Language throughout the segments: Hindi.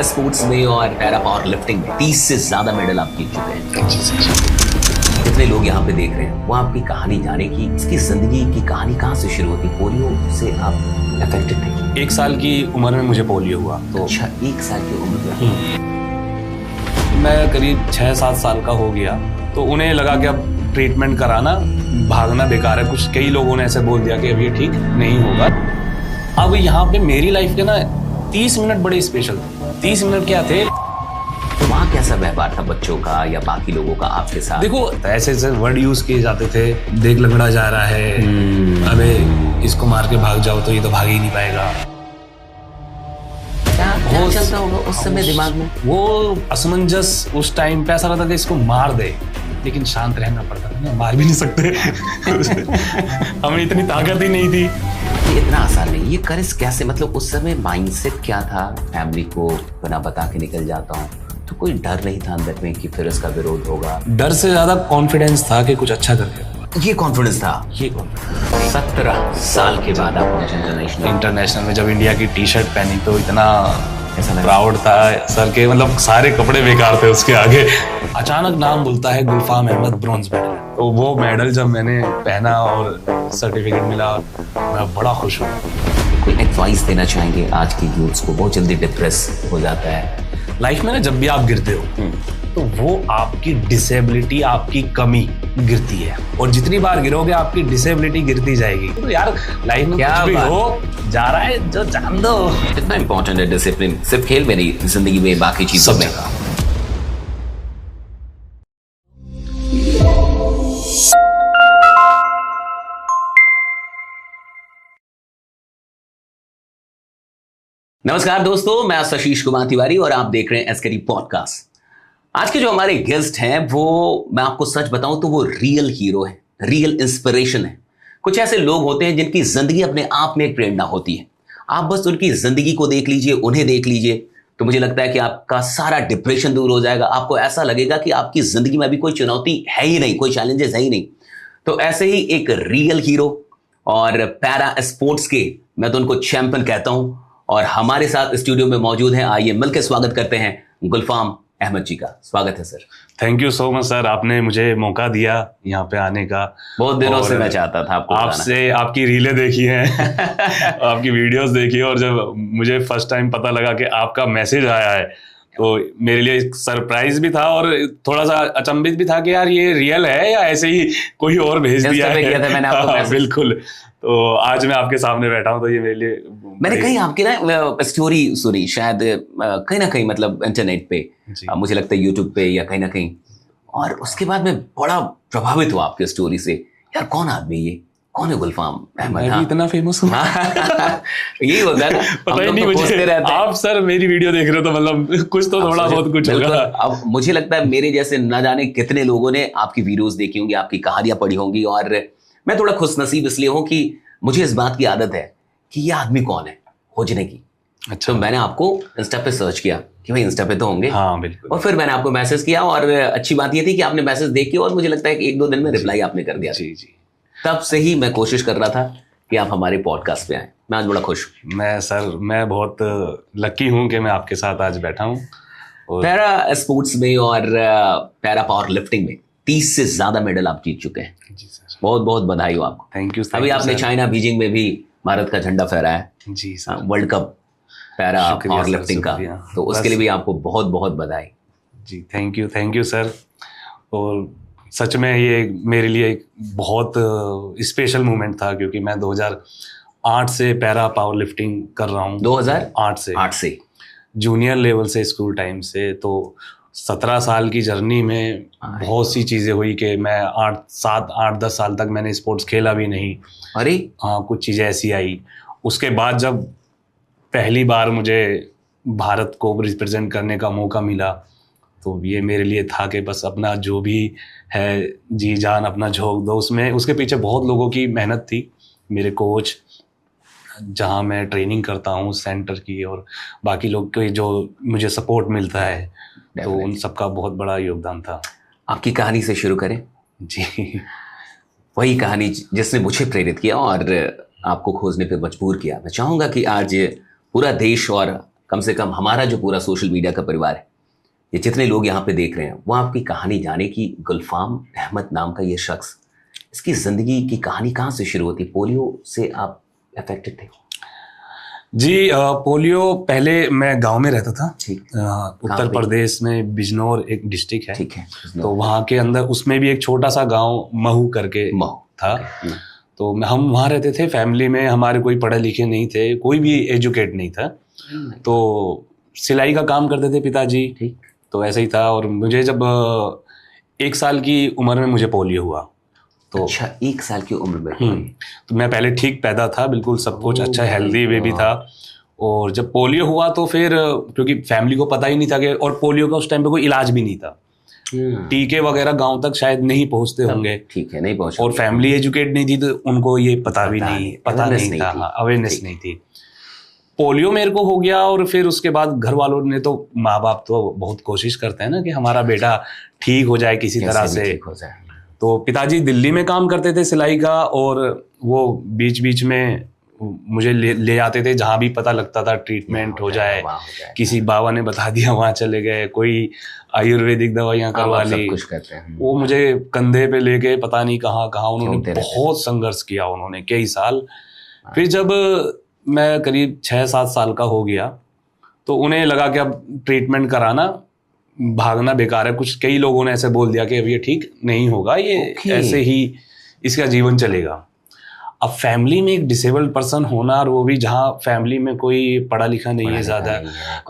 स्पोर्ट्स में और पैरा पावर लिफ्टिंग में 30 से ज्यादा मेडल आप जीत चुके हैं। जितने लोग यहाँ पे देख रहे हैं वो आपकी कहानी जाने की, इसकी जिंदगी की कहानी कहाँ से शुरू होती। पोलियो से आप अफेक्टेड थे? 1 साल की उम्र में मुझे पोलियो हुआ। तो अच्छा, 1 साल की उम्र में मैं करीब 6-7 साल का हो गया तो उन्हें लगा कि अब ट्रीटमेंट कराना, भागना बेकार है। कुछ कई लोगों ने ऐसे बोल दिया कि अब ये ठीक नहीं होगा। अब यहाँ पे मेरी लाइफ के ना 30 मिनट बड़े स्पेशल थे। 30 मिनट क्या थे? तो वहाँ कैसा व्यवहार था बच्चों का या बाकी लोगों का आपके साथ? देखो ऐसे ऐसे वर्ड यूज किए जाते थे, देख लंगड़ा जा रहा है, अबे इसको मार के भाग जाओ तो ये तो भाग ही नहीं पाएगा। क्या चलता होगा उस समय दिमाग में? वो असमंजस उस टाइम पे ऐसा रहता था कि इसको मार दे, लेकिन शांत रहना पड़ता था ना, मार भी नहीं सकते। हमें इतनी ताकत ही नहीं थी। ये इतना आसान नहीं। ये करेज कैसे, मतलब उस समय माइंडसेट क्या था? फैमिली को बिना बता के निकल जाता हूँ, तो कोई डर नहीं था अंदर में कि फिर इसका विरोध होगा? डर से ज्यादा कॉन्फिडेंस था कि कुछ अच्छा करके। ये कॉन्फिडेंस था। ये कॉन्फिडेंस 17 साल के बाद आप पहुंचे इंटरनेशनल में। जब इंडिया की टी शर्ट पहनी तो इतना ऐसा लगा? प्राउड था सर के, मतलब सारे कपड़े बेकार थे उसके आगे। अचानक नाम बोलता है गुलफाम अहमद, ब्रॉन्ज मेडल। तो वो मेडल जब मैंने पहना और सर्टिफिकेट मिला, मैं बड़ा खुश हुआ। कोई एडवाइस देना चाहेंगे आज के यूथ्स को? बहुत जल्दी डिप्रेस हो जाता है लाइफ में ना। जब भी आप गिरते हो तो वो आपकी डिसेबिलिटी, आपकी कमी गिरती है, और जितनी बार गिरोगे आपकी डिसेबिलिटी गिरती जाएगी। तो यार लाइफ में क्या कुछ भी हो जा रहा है जो जान दो। कितना इंपॉर्टेंट है डिसिप्लिन, सिर्फ खेल में नहीं, जिंदगी में बाकी चीजों में। नमस्कार दोस्तों, मैं आशीष कुमार तिवारी और आप देख रहे हैं एसकेडी पॉडकास्ट। आज के जो हमारे गेस्ट हैं वो, मैं आपको सच बताऊं तो वो रियल हीरो है, रियल इंस्पिरेशन है। कुछ ऐसे लोग होते हैं जिनकी जिंदगी अपने आप में एक प्रेरणा होती है। आप बस उनकी जिंदगी को देख लीजिए, उन्हें देख लीजिए, तो मुझे लगता है कि आपका सारा डिप्रेशन दूर हो जाएगा। आपको ऐसा लगेगा कि आपकी जिंदगी में अभी कोई चुनौती है ही नहीं, कोई चैलेंजेस है ही नहीं। तो ऐसे ही एक रियल हीरो और पैरा स्पोर्ट्स के, मैं तो उनको चैंपियन कहता हूं, और हमारे साथ स्टूडियो में मौजूद हैं। आइए मिलकर स्वागत करते हैं गुलफाम अहमद जी का। स्वागत है sir. Thank you so much sir, आपने मुझे मौका दिया यहाँ पे आने का। बहुत दिनों से मैं चाहता था आपसे आपकी रीलें देखी हैं, आपकी वीडियोस देखी, और जब मुझे फर्स्ट टाइम पता लगा कि आपका मैसेज आया है तो मेरे लिए एक सरप्राइज भी था और थोड़ा सा अचंभित भी था कि यार ये रियल है या ऐसे ही कोई और भेज दिया है। किया था मैंने आपको मैसेज। बिल्कुल। तो आज मैं आपके सामने बैठा हूं तो ये मेरे लिए, मैंने कहीं आपकी ना स्टोरी सुनी शायद कहीं ना कहीं, मतलब इंटरनेट पे, मुझे लगता है यूट्यूब पे या कहीं ना कहीं, और उसके बाद मैं बड़ा प्रभावित हुआ आपकी स्टोरी से। यार कौन आदमी ये, कौन है गुलफाम अहमद? मैं भी इतना फेमस हूँ। यही होता है ना, पता ही नहीं मुझे। आप सर मेरी वीडियो देख रहे हो तो मतलब कुछ तो थोड़ा बहुत कुछ होगा। अब मुझे लगता है मेरे जैसे न जाने कितने लोगों ने आपकी वीडियोस देखी होंगी, आपकी कहानियां पढ़ी होंगी, और मैं थोड़ा खुशनसीब इसलिए हूं कि मुझे इस बात की आदत है कि ये आदमी कौन है खोजने की। अच्छा। तो मैंने आपको इंस्टा पे सर्च किया कि भाई इंस्टा पे तो होंगे। हाँ बिल्कुल। और फिर मैंने आपको मैसेज किया, और अच्छी बात ये थी कि आपने मैसेज देख के, और मुझे लगता है कि 1-2 दिन में रिप्लाई आपने कर दिया। जी जी। तब से ही मैं कोशिश कर रहा था कि आप हमारे पॉडकास्ट पे आए। मैं आज बड़ा खुश हूँ। मैं बहुत लकी हूँ कि मैं आपके साथ आज बैठा हूँ। पैरा स्पोर्ट्स में और पैरा पावर लिफ्टिंग में 30 से ज्यादा मेडल आप जीत चुके हैं। जी सर। बहुत बहुत बधाई हो आपको। Thank you. अभी आपने चाइना बीजिंग में भी भारत का झंडा फहराया है। जी sir. World cup para powerlifting का, तो उसके लिए भी आपको बहुत बहुत बधाई। जी थैंक यू सर। और सच में ये मेरे लिए एक बहुत स्पेशल मोमेंट था, क्योंकि मैं 2008 से पैरा पावर लिफ्टिंग कर रहा हूँ। 2008 से जूनियर लेवल से, स्कूल टाइम से। तो 17 साल की जर्नी में बहुत सी चीज़ें हुई कि मैं 8-10 साल तक मैंने स्पोर्ट्स खेला भी नहीं। अरे हाँ, कुछ चीज़ें ऐसी आई। उसके बाद जब पहली बार मुझे भारत को रिप्रेजेंट करने का मौका मिला, तो ये मेरे लिए था कि बस अपना जो भी है जी जान अपना झोंक दो उसमें। उसके पीछे बहुत लोगों की मेहनत थी। मेरे कोच, जहाँ मैं ट्रेनिंग करता हूँ सेंटर की, और बाकी लोग के जो मुझे सपोर्ट मिलता है, तो उन सबका बहुत बड़ा योगदान था। आपकी कहानी से शुरू करें। जी। वही कहानी जिसने मुझे प्रेरित किया और आपको खोजने पे मजबूर किया। मैं चाहूँगा कि आज पूरा देश और कम से कम हमारा जो पूरा सोशल मीडिया का परिवार है, ये जितने लोग यहाँ पे देख रहे हैं, वो आपकी कहानी जाने की गुलफाम अहमद नाम का ये शख्स, इसकी ज़िंदगी की कहानी कहाँ से शुरू होती? पोलियो से आप अफेक्टेड थे? जी, पोलियो पहले मैं गांव में रहता था। ठीक। उत्तर प्रदेश में बिजनौर एक डिस्ट्रिक्ट है। ठीक है। तो वहाँ के अंदर उसमें भी एक छोटा सा गांव महू करके था। तो हम वहाँ रहते थे। फैमिली में हमारे कोई पढ़े लिखे नहीं थे, कोई भी एजुकेट नहीं था। तो सिलाई का काम करते थे पिताजी। ठीक। तो ऐसे ही था। और मुझे जब 1 साल की उम्र में मुझे पोलियो हुआ। तो अच्छा, 1 साल की उम्र में? तो मैं पहले ठीक पैदा था, बिल्कुल सब कुछ अच्छा, हेल्दी बेबी था। और जब पोलियो हुआ तो फिर क्योंकि फैमिली को पता ही नहीं था कि, और पोलियो का उस टाइम पे कोई इलाज भी नहीं था, टीके वगैरह गांव तक शायद नहीं पहुंचते होंगे। ठीक है, नहीं पहुंचे। और फैमिली एजुकेट नहीं थी तो उनको ये पता नहीं था, अवेयरनेस नहीं थी। पोलियो मेरे को हो गया और फिर उसके बाद घर वालों ने तो, माँ बाप तो बहुत कोशिश करते हैं ना कि हमारा बेटा ठीक हो जाए किसी तरह से। तो पिताजी दिल्ली में काम करते थे सिलाई का, और वो बीच बीच में मुझे ले जाते थे जहाँ भी पता लगता था ट्रीटमेंट हो जाए। किसी बाबा ने बता दिया वहाँ चले गए, कोई आयुर्वेदिक दवाइयाँ करवा ली। वो मुझे कंधे पे लेके पता नहीं कहाँ कहाँ उन्होंने बहुत संघर्ष किया, उन्होंने कई साल। फिर जब मैं करीब 6-7 साल का हो गया तो उन्हें लगा कि अब ट्रीटमेंट कराना, भागना बेकार है। कुछ कई लोगों ने ऐसे बोल दिया कि अब ये ठीक नहीं होगा, ये ऐसे ही इसका जीवन चलेगा। अब फैमिली में एक डिसेबल्ड पर्सन होना, और वो भी जहाँ फैमिली में कोई पढ़ा लिखा नहीं है ज़्यादा,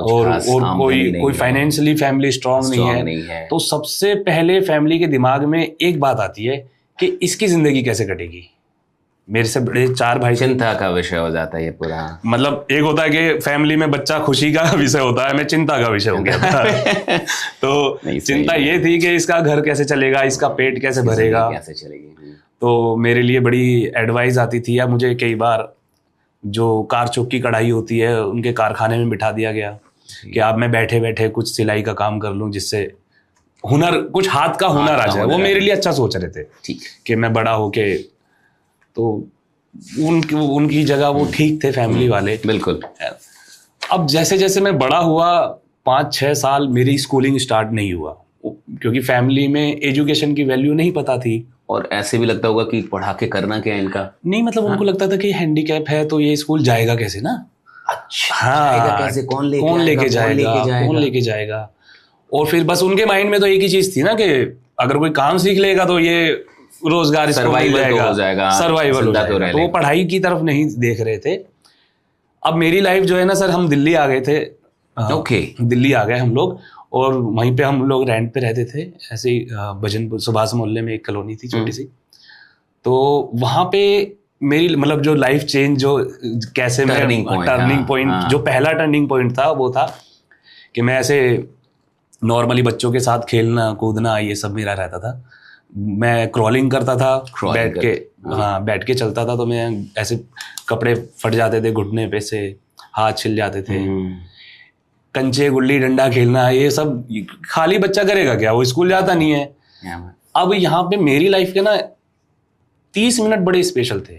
और कोई फाइनेंशियली फैमिली स्ट्रांग नहीं है, तो सबसे पहले फैमिली के दिमाग में एक बात आती है कि इसकी ज़िंदगी कैसे कटेगी। मेरे से बड़े 4 भाई, चिंता का विषय हो जाता है ये पूरा। मतलब एक होता है कि फैमिली में बच्चा खुशी का विषय होता है, मैं चिंता का विषय हो गया था। तो चिंता ये थी कि इसका घर कैसे चलेगा, इसका पेट कैसे भरेगा, कैसे चलेगी। तो मेरे लिए बड़ी एडवाइस आती थी, या मुझे कई बार जो कार चौक की कढ़ाई होती है उनके कारखाने में बिठा दिया गया कि अब मैं बैठे बैठे कुछ सिलाई का काम कर लूँ, जिससे हुनर, कुछ हाथ का हुनर आ जाए। वो मेरे लिए अच्छा सोच रहे थे कि मैं बड़ा होके, तो उनकी जगह वो ठीक थे फैमिली वाले, बिल्कुल। अब जैसे जैसे मैं बड़ा हुआ, 5-6 साल मेरी स्कूलिंग स्टार्ट नहीं हुआ, क्योंकि फैमिली में एजुकेशन की वैल्यू नहीं पता थी। और ऐसे भी लगता होगा कि पढ़ा के करना क्या है इनका, नहीं मतलब उनको लगता था कि हैंडीकैप है तो ये स्कूल जाएगा कैसे ना। अच्छा, हाँ, कैसे, कौन लेके जाएगा। और फिर बस उनके माइंड में तो एक ही चीज थी ना कि अगर कोई काम सीख लेगा तो ये रोजगार सर्वाइवल हो जाएगा। तो वो पढ़ाई की तरफ नहीं देख रहे थे। अब मेरी लाइफ जो है ना सर, हम दिल्ली आ गए थे। दिल्ली आ गए हम लोग, और वहीं पे हम लोग रेंट पे रहते थे, ऐसे ही भजनपुर सुभाष मोहल्ले में एक कॉलोनी थी छोटी सी। तो वहां पे मेरी मतलब जो लाइफ चेंज, जो कैसे टर्निंग पॉइंट, जो पहला टर्निंग पॉइंट था वो था कि मैं ऐसे नॉर्मली बच्चों के साथ खेलना कूदना ये सब मेरा रहता था। मैं क्रॉलिंग करता था, बैठ के चलता था। तो मैं ऐसे कपड़े फट जाते थे घुटने पे से, हाथ छिल जाते थे। कंचे गुल्ली डंडा खेलना, ये सब खाली बच्चा करेगा क्या, वो स्कूल जाता नहीं है। अब यहाँ पे मेरी लाइफ के ना 30 मिनट बड़े स्पेशल थे।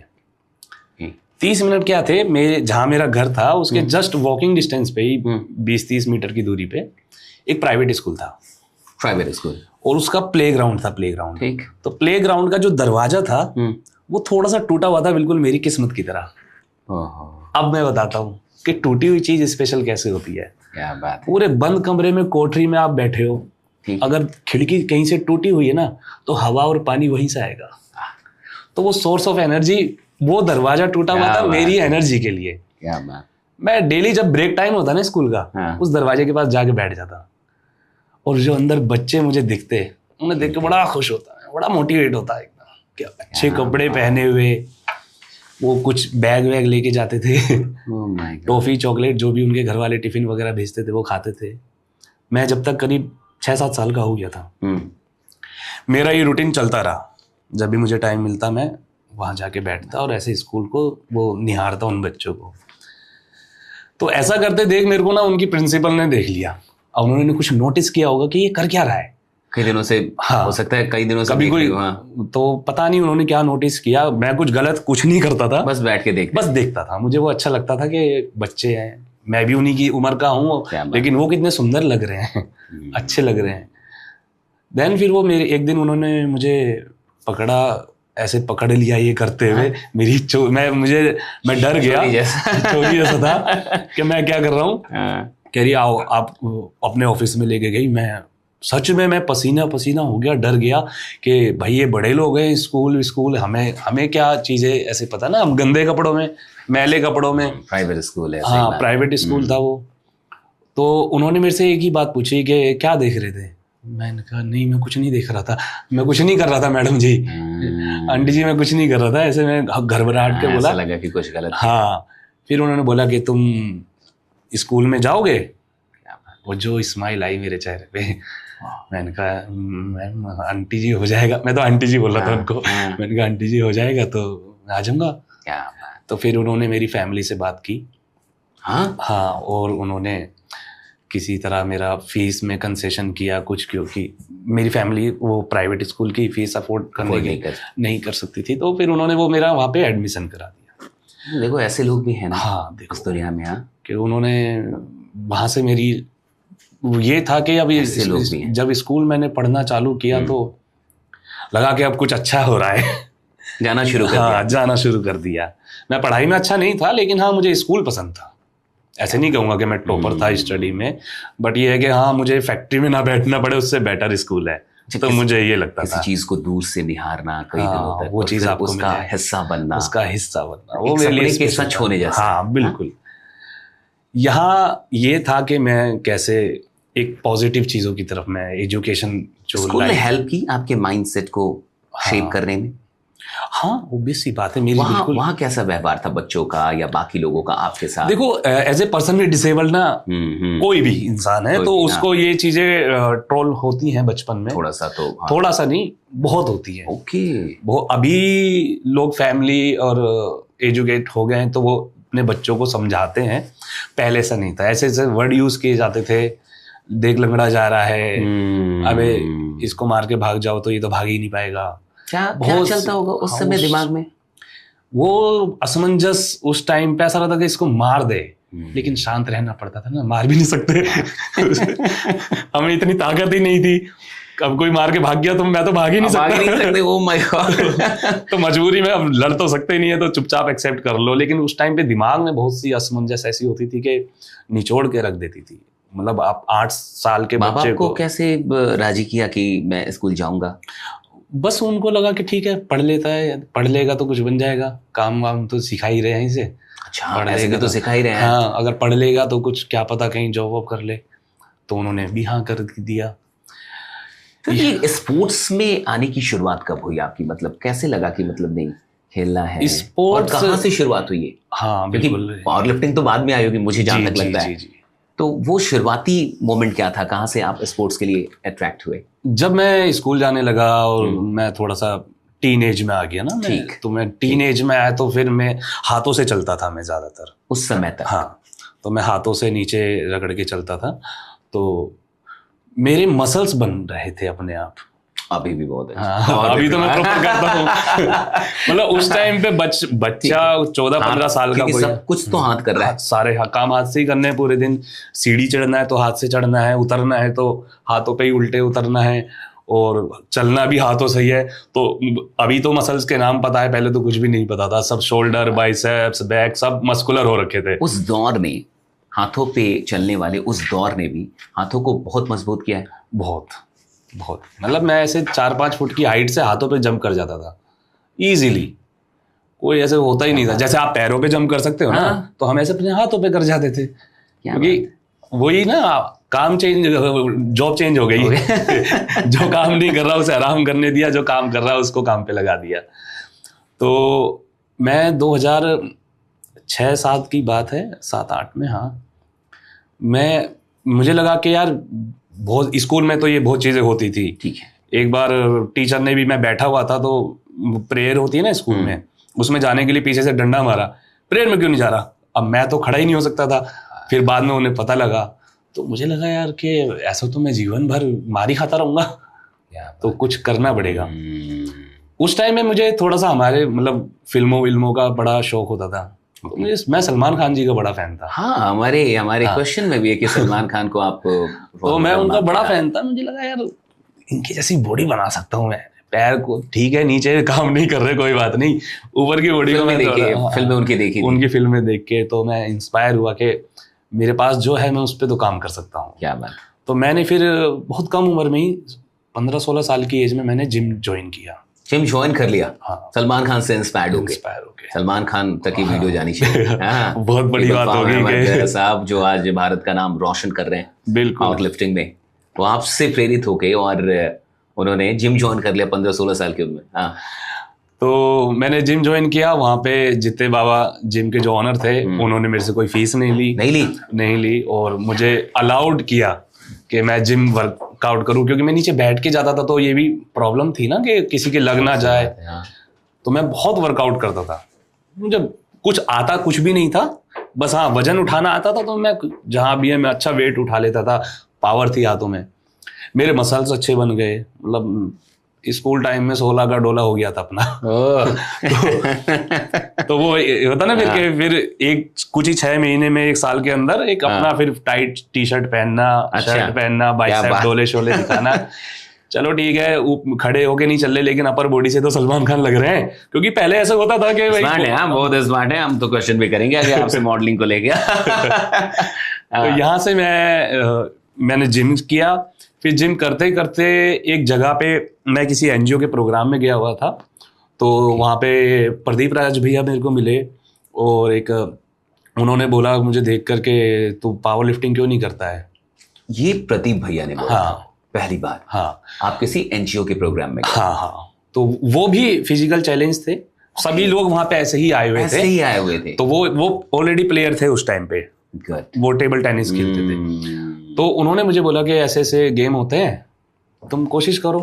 30 मिनट क्या थे, जहाँ मेरा घर था उसके जस्ट वॉकिंग डिस्टेंस पे ही 20-30 मीटर की दूरी पे एक प्राइवेट स्कूल था। प्राइवेट स्कूल, और उसका प्लेग्राउंड था। ठीक। तो प्लेग्राउंड का जो दरवाजा था वो थोड़ा सा टूटा हुआ था, बिल्कुल मेरी किस्मत की तरह। अब मैं बताता हूँ कि टूटी हुई चीज स्पेशल कैसे होती है। क्या बात है। पूरे बंद कमरे में, कोठरी में आप बैठे हो, अगर खिड़की कहीं से टूटी हुई है ना तो हवा और पानी वहीं से आएगा। तो वो सोर्स ऑफ एनर्जी, वो दरवाजा टूटा हुआ था मेरी एनर्जी के लिए। क्या बात। मैं डेली जब ब्रेक टाइम होता ना स्कूल का, उस दरवाजे के पास जाके बैठ जाता, और जो अंदर बच्चे मुझे दिखते, उन्हें देख के बड़ा खुश होता है, बड़ा मोटिवेट होता है एकदम, क्या अच्छे कपड़े पहने हुए, वो कुछ बैग वैग लेके जाते थे, टॉफी चॉकलेट जो भी उनके घर वाले टिफिन वगैरह भेजते थे वो खाते थे। मैं जब तक करीब 6-7 साल का हो गया था, मेरा ये रूटीन चलता रहा। जब भी मुझे टाइम मिलता मैं वहाँ जाके बैठता और ऐसे स्कूल को वो निहारता उन बच्चों को। तो ऐसा करते देख मेरे को ना उनकी प्रिंसिपल ने देख लिया, और उन्होंने कुछ नोटिस किया होगा कि ये कर क्या रहा है कई दिनों से। हाँ, हो सकता है कई दिनों से कभी कोई, तो पता नहीं उन्होंने क्या नोटिस किया। मैं कुछ गलत कुछ नहीं करता था, बस बैठ के देखता था। मुझे वो अच्छा लगता था कि बच्चे हैं, मैं भी उन्हीं की उम्र का हूँ, लेकिन वो कितने सुंदर लग रहे हैं, अच्छे लग रहे हैं। देन फिर वो मेरे एक दिन उन्होंने मुझे पकड़ा, ऐसे पकड़ लिया ये करते हुए, मेरी मैं डर गया, चोरी जैसा था कि मैं क्या कर रहा हूँ। कह रही आओ आप अपने ऑफिस में लेके गई। मैं सच में मैं पसीना पसीना हो गया, डर गया कि भाई ये बड़े लोग हैं, स्कूल हमें क्या चीज़ें ऐसे पता ना, हम गंदे कपड़ों में, मैले कपड़ों में, प्राइवेट स्कूल है। हाँ प्राइवेट स्कूल था वो। तो उन्होंने मेरे से एक ही बात पूछी कि क्या देख रहे थे। मैंने कहा नहीं मैं कुछ नहीं देख रहा था, मैं कुछ नहीं कर रहा था मैडम जी, आंटी जी मैं कुछ नहीं कर रहा था। ऐसे मैं घबराहट के बोला, लगा कि कुछ गलत। हाँ फिर उन्होंने बोला कि तुम स्कूल में जाओगे। वो जो स्माइल आई मेरे चेहरे पे, मैंने कहा मैम आंटी जी हो जाएगा, मैं तो आंटी जी बोल रहा था उनको। मैंने कहा आंटी जी हो जाएगा तो मैं आ जाऊंगा। तो फिर उन्होंने मेरी फैमिली से बात की। हाँ और उन्होंने किसी तरह मेरा फीस में कंसेशन किया कुछ, क्योंकि मेरी फैमिली वो प्राइवेट स्कूल की फीस अफोर्ड नहीं कर सकती थी। तो फिर उन्होंने वो मेरा वहाँ पे एडमिशन करा दिया। देखो ऐसे लोग भी हैं ना, हाँ देखो इस दुनिया में, कि उन्होंने वहाँ से मेरी ये था कि अब जब स्कूल मैंने पढ़ना चालू किया तो लगा कि अब कुछ अच्छा हो रहा है, जाना शुरू कर दिया। मैं पढ़ाई में अच्छा नहीं था, लेकिन हाँ मुझे स्कूल पसंद था। ऐसे नहीं कहूँगा कि मैं टॉपर था स्टडी में, बट ये है कि हाँ मुझे फैक्ट्री में ना बैठना पड़े, उससे बेटर स्कूल है। तो मुझे ये लगता था किसी चीज को दूर से निहारना, कई दिनों तक वो चीज आपको उसका हिस्सा बनना, वो मेरे लिए सच होने जैसा। हाँ बिल्कुल। यहाँ ये था कि मैं कैसे एक पॉजिटिव चीजों की तरफ, मैं एजुकेशन जो स्कूल ने हेल्प की आपके माइंडसेट को शेप करने में। हाँ ऑब्वियस सी बात है। मेरी वहाँ कैसा व्यवहार था बच्चों का या बाकी लोगों का आपके साथ? देखो एज ए पर्सन भी डिसेबल्ड ना, कोई भी इंसान है तो उसको ये चीजें ट्रोल होती हैं बचपन में, थोड़ा सा नहीं बहुत होती है। ओके। वो अभी लोग फैमिली और एजुकेट हो गए हैं तो वो अपने बच्चों को समझाते हैं, पहले से नहीं था। ऐसे ऐसे वर्ड यूज किए जाते थे, देख लंगड़ा जा रहा है, अबे इसको मार के भाग जाओ तो ये तो भाग ही नहीं पाएगा। क्या चलता होगा उस समय दिमाग में? वो असमंजस उस टाइम पे ऐसा रहता कि इसको मार दे, लेकिन शांत रहना पड़ता था ना, मार भी नहीं सकते हमें इतनी ताकत ही नहीं थी। अब कोई मार के भाग गया तो मैं तो भाग ही नहीं सकता। Oh my God. तो मजबूरी में अब लड़ तो सकते ही नहीं है, तो चुपचाप एक्सेप्ट कर लो। लेकिन उस टाइम पे दिमाग में बहुत सी असमंजस ऐसी होती थी कि निचोड़ के रख देती थी। मतलब आप 8 साल के बच्चे को कैसे राजी किया कि मैं स्कूल जाऊंगा? बस उनको लगा कि ठीक है पढ़ लेगा तो कुछ बन जाएगा, काम वाम तो सिखा ही रहे हैं इसे। अच्छा, पढ़ लेगा तो सिखा ही रहे हैं। हाँ अगर पढ़ लेगा तो कुछ क्या पता कहीं जॉब वॉब कर ले। तो उन्होंने भी हाँ कर दिया। तो ये स्पोर्ट्स में आने की शुरुआत कब हुई आपकी? मतलब कैसे लगा कि मतलब नहीं खेलना है? स्पोर्ट्स कहाँ से शुरुआत हुई है? हाँ बिल्कुल, पावर लिफ्टिंग तो बाद में आई होगी मुझे जहाँ तक लगता है। तो वो शुरुआती मोमेंट क्या था? कहाँ से आप स्पोर्ट्स के लिए अट्रैक्ट हुए? जब मैं स्कूल जाने लगा और मैं थोड़ा सा टीन एज में आ गया ना, तो मैं टीन एज में आया तो फिर मैं हाथों से चलता था मैं ज्यादातर उस समय तक। हाँ तो मैं हाथों से नीचे रगड़ के चलता था, तो मेरे मसल्स बन रहे थे अपने आप। अभी भी बहुत है। हाँ, अभी तो मैं प्रॉपर करता हूँ मतलब उस टाइम पे बच्चा 14-15 साल का कोई सब कुछ तो हाथ कर रहा है, सारे काम हाथ से ही करने हैं पूरे दिन। सीढ़ी चढ़ना है तो हाथ से चढ़ना है, उतरना है तो हाथों पे ही उल्टे उतरना है, और चलना भी हाथों से ही है। तो अभी तो मसल्स के नाम पता है, पहले तो कुछ भी नहीं पता था। सब शोल्डर, बाइसेप्स, बैक सब मस्कुलर हो रखे थे। उस दौर में हाथों पे चलने वाले उस दौर ने भी हाथों को बहुत मजबूत किया है। बहुत मतलब मैं ऐसे 4-5 फुट की हाइट से हाथों पे जंप कर जाता था इजीली। कोई ऐसे होता ही नहीं था। जैसे आप पैरों पे जंप कर सकते हो ना, तो हम ऐसे अपने हाथों पे कर जाते थे, क्योंकि वही ना काम चेंज, जॉब चेंज हो गई जो काम नहीं कर रहा उसे आराम करने दिया, जो काम कर रहा है उसको काम पे लगा दिया। तो मैं 2006-07 की बात है, 7-8 में, हाँ मुझे लगा कि यार बहुत स्कूल में तो ये बहुत चीज़ें होती थी। ठीक है। एक बार टीचर ने भी, मैं बैठा हुआ था तो प्रेयर होती है ना स्कूल में, उसमें जाने के लिए पीछे से डंडा मारा, प्रेयर में क्यों नहीं जा रहा? अब मैं तो खड़ा ही नहीं हो सकता था। फिर बाद में उन्हें पता लगा, तो मुझे लगा यार कि ऐसा तो मैं जीवन भर मारी खाता रहूंगा, तो कुछ करना पड़ेगा। उस टाइम में मुझे थोड़ा सा हमारे मतलब फिल्मों का बड़ा शौक होता था। तो मैं सलमान खान जी का बड़ा फैन था। हाँ, हमारे क्वेश्चन में भी है कि सलमान खान को आप तो मैं उनका बड़ा फैन था। मुझे लगा यार इनकी जैसी बॉडी बना सकता हूँ मैं। पैर को ठीक है, नीचे काम नहीं कर रहे, कोई बात नहीं, ऊपर की बॉडी को मैं फिल्में उनकी फिल्में देख के तो मैं इंस्पायर हुआ कि मेरे पास जो है मैं उस पर तो काम कर सकता हूँ। क्या बात। तो मैंने फिर बहुत कम उम्र में ही 15-16 साल की एज में मैंने जिम ज्वाइन किया। जिम ज्वाइन कर लिया? हाँ। सलमान खान से इंस्पायर हो गए। सलमान खान तक की वीडियो जानी चाहिए। हाँ। बहुत बड़ी बात होगी साहब जो आज भारत का नाम रोशन कर रहे हैं बिल्कुल पावर लिफ्टिंग में, वो आपसे प्रेरित होके और उन्होंने जिम ज्वाइन कर लिया 15-16 साल की उम्र में। हाँ। तो मैंने जिम ज्वाइन किया। वहाँ पे जितने बाबा जिम के जो ऑनर थे उन्होंने मेरे से कोई फीस नहीं ली और मुझे अलाउड किया कि मैं जिम वर्कआउट करूं, क्योंकि मैं नीचे बैठ के जाता था तो ये भी प्रॉब्लम थी ना कि किसी के लग ना जाए। तो मैं बहुत वर्कआउट करता था। मुझे कुछ भी नहीं था, बस हाँ वजन उठाना आता था। तो मैं जहाँ भी है मैं अच्छा वेट उठा लेता था, पावर थी हाथों में, मेरे मसल्स अच्छे बन गए। मतलब स्कूल टाइम में 16 का डोला हो गया था अपना। तो वो होता ना फिर एक कुछ ही 6 महीने में 1 साल के अंदर एक अपना फिर टाइट टी शर्ट पहनना, शर्ट पहनना, बाइसेप डोले शोले दिखाना। चलो ठीक है, खड़े होके नहीं चल रहे लेकिन अपर बॉडी से तो सलमान खान लग रहे हैं। क्योंकि पहले ऐसा होता था कि स्मार्ट है, बहुत स्मार्ट है। हम तो क्वेश्चन भी करेंगे आगे आपसे मॉडलिंग को लेके। तो यहाँ से मैंने जिम किया। फिर जिम करते करते एक जगह पे मैं किसी एनजीओ के प्रोग्राम में गया हुआ था। तो वहाँ पे प्रदीप राज भैया मेरे को मिले और एक उन्होंने बोला मुझे देख करके, तू पावर लिफ्टिंग क्यों नहीं करता है? ये प्रदीप भैया ने बोला? हाँ, पहली बार। हाँ, आप किसी एनजीओ के प्रोग्राम में? हाँ। तो वो भी फिजिकल चैलेंज थे, सभी लोग वहाँ पे ऐसे ही आए हुए थे। तो वो ऑलरेडी प्लेयर थे उस टाइम पे, वो टेबल टेनिस खेलते थे। तो उन्होंने मुझे बोला कि ऐसे ऐसे गेम होते हैं, तुम कोशिश करो।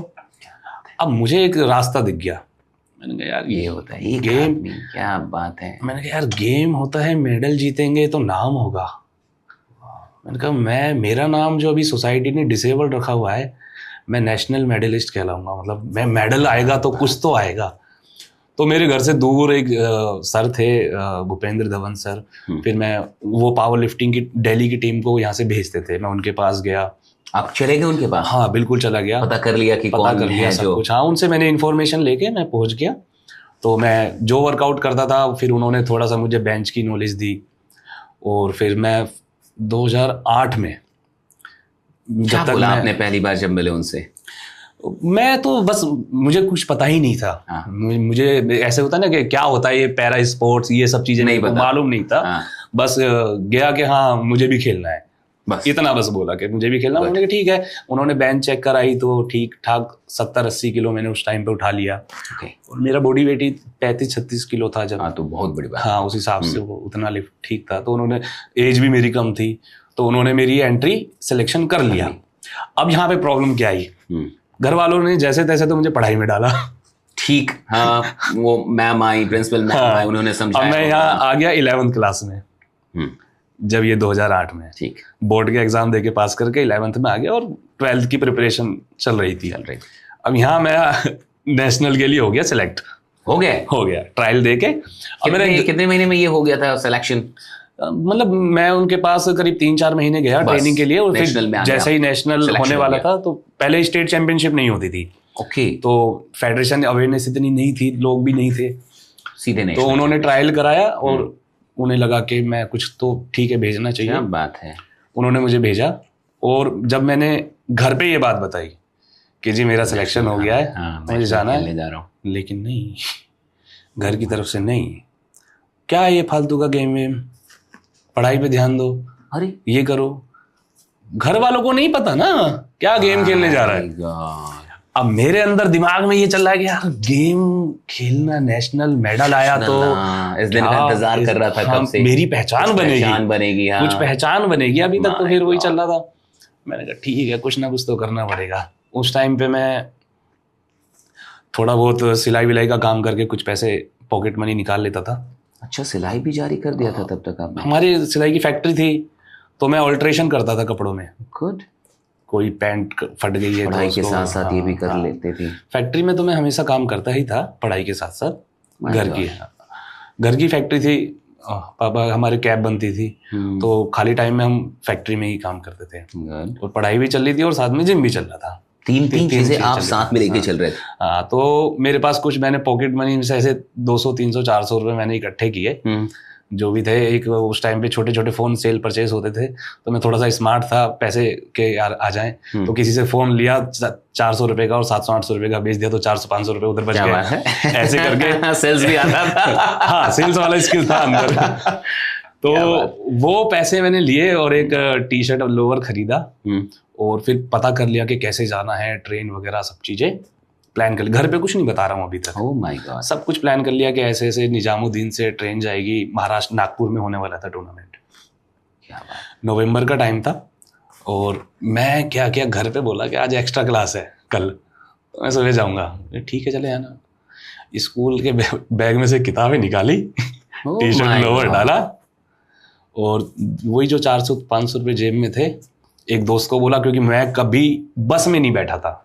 अब मुझे एक रास्ता दिख गया। मैंने कहा यार ये होता है ये गेम, क्या बात है। मैंने कहा यार गेम होता है, मेडल जीतेंगे तो नाम होगा। मैंने कहा मेरा नाम जो अभी सोसाइटी ने डिसेबल रखा हुआ है, मैं नेशनल मेडलिस्ट कहलाऊंगा। मतलब मैं मेडल आएगा तो कुछ तो आएगा। तो मेरे घर से दूर एक सर थे, भूपेंद्र धवन सर। फिर मैं वो पावर लिफ्टिंग की दिल्ली की टीम को यहाँ से भेजते थे, मैं उनके पास गया। आप चले गए उनके पास? हाँ बिल्कुल चला गया, पता कर लिया कि कौन है सब कुछ। हाँ, उनसे मैंने इन्फॉर्मेशन लेके मैं पहुंच गया। तो मैं जो वर्कआउट करता था फिर उन्होंने थोड़ा सा मुझे बेंच की नॉलेज दी। और फिर मैं 2008 में जब तक आपने पहली बार जब मिले उनसे? मैं तो बस मुझे कुछ पता ही नहीं था। हाँ। मुझे ऐसे होता ना कि क्या होता है ये पैरा स्पोर्ट्स, ये सब चीजें नहीं मालूम नहीं था। हाँ। बस गया कि हाँ मुझे भी खेलना है, बस इतना बस बोला कि मुझे भी खेलना। उन्होंने ठीक है, उन्होंने बेंच चेक कराई तो ठीक ठाक 70-80 किलो मैंने उस टाइम पे उठा लिया। और मेरा बॉडी वेट ही 35-36 किलो था जब। हाँ, तो बहुत बड़ी बात। हाँ, उस हिसाब से वो उतना लिफ्ट ठीक था। तो उन्होंने, एज भी मेरी कम थी, तो उन्होंने मेरी एंट्री सिलेक्शन कर लिया। अब यहाँ पे प्रॉब्लम क्या आई, घर वालों ने जैसे तैसे तो मुझे पढ़ाई में डाला। ठीक, हाँ, वो मैम आई, प्रिंसिपल मैम आई, उन्होंने समझाया। अब मैं यहाँ आ गया 11th क्लास में, जब ये 2008 में। ठीक, बोर्ड के एग्जाम देके पास करके 11th में आ गया और 12th की प्रिपरेशन चल रही थी। अब यहाँ मैं नेशनल के लिए हो गया सिलेक्ट, हो गया ट्रायल देके। अब मेरे कितने महीने में ये हो गया था सिलेक्शन? मतलब मैं उनके पास करीब 3-4 महीने गया ट्रेनिंग के लिए। और फिर जैसे ही नेशनल होने वाला था, तो पहले स्टेट चैंपियनशिप नहीं होती थी। तो फेडरेशन अवेयरनेस इतनी नहीं थी, लोग भी नहीं थे, सीधे नहीं। तो उन्होंने ट्रायल कराया और उन्हें लगा कि मैं कुछ तो ठीक है, भेजना चाहिए। क्या बात है। उन्होंने मुझे भेजा। और जब मैंने घर पे ये बात बताई कि जी मेरा सिलेक्शन हो गया है, मुझे जाना है, जा रहा हूँ, लेकिन नहीं, घर की तरफ से नहीं, क्या है ये फालतू का गेम वेम, पढ़ाई पे ध्यान दो, अरे ये करो। घर वालों को नहीं पता ना क्या गेम खेलने जा रहा है। अब मेरे अंदर दिमाग में ये चल रहा है कि यार गेम खेलना, नेशनल मेडल आया तो इस दिन का इंतजार कर रहा था, कब से मेरी पहचान बनेगी। हाँ। कुछ पहचान बनेगी। अभी तक तो फिर वही चल रहा था। मैंने कहा ठीक है, कुछ ना कुछ तो करना पड़ेगा। उस टाइम पे मैं थोड़ा बहुत सिलाई विलाई का काम करके कुछ पैसे पॉकेट मनी निकाल लेता था। अच्छा, सिलाई भी जारी कर दिया था तब तक आपने? हमारी सिलाई की फैक्ट्री थी, तो मैं ऑल्ट्रेशन करता था कपड़ों में। गुड। कोई पैंट फट गई है, पढ़ाई के साथ साथ ये भी कर लेते थे? फैक्ट्री में तो मैं हमेशा काम करता ही था, पढ़ाई के साथ साथ। घर की फैक्ट्री थी, पापा हमारे कैब बनती थी, तो खाली टाइम में हम फैक्ट्री में ही काम करते थे, और पढ़ाई भी चल रही थी और साथ में जिम भी चल रहा था। तीन चीजें आप साथ में लेके चल रहे थे। हाँ, तो मेरे पास कुछ मैंने पॉकेट मनी से ऐसे 200 300 400 रुपए मैंने इकट्ठे किए, जो भी थे। एक उस टाइम पे छोटे छोटे फोन सेल परचेज होते थे, तो मैं थोड़ा सा स्मार्ट था, पैसे के यार आ जाएं, तो किसी से फोन लिया 400 रुपए का और 700 800 रुपए का बेच दिया, तो 400 500 रुपए उधर बच गए। ऐसे करके सेल्स भी आता था। हाँ, सेल्स वाला स्किल था अंदर। तो वो पैसे मैंने लिए और एक टी शर्ट और लोअर खरीदा, और फिर पता कर लिया कि कैसे जाना है, ट्रेन वगैरह सब चीजें प्लान कर लिया। घर पे कुछ नहीं बता रहा हूँ अभी तक। Oh my God. सब कुछ प्लान कर लिया कि ऐसे ऐसे निजामुद्दीन से ट्रेन जाएगी, महाराष्ट्र नागपुर में होने वाला था टूर्नामेंट। क्या बात। नवंबर का टाइम था, और मैं क्या किया, घर पे बोला कि आज एक्स्ट्रा क्लास है कल, तो मैं सुबह जाऊंगा। ठीक है चले आना। स्कूल के बैग में से किताबें निकाली, टी शर्ट लोअर डाला, और वही जो 400-500 रुपये जेब में थे, एक दोस्त को बोला, क्योंकि मैं कभी बस में नहीं बैठा था,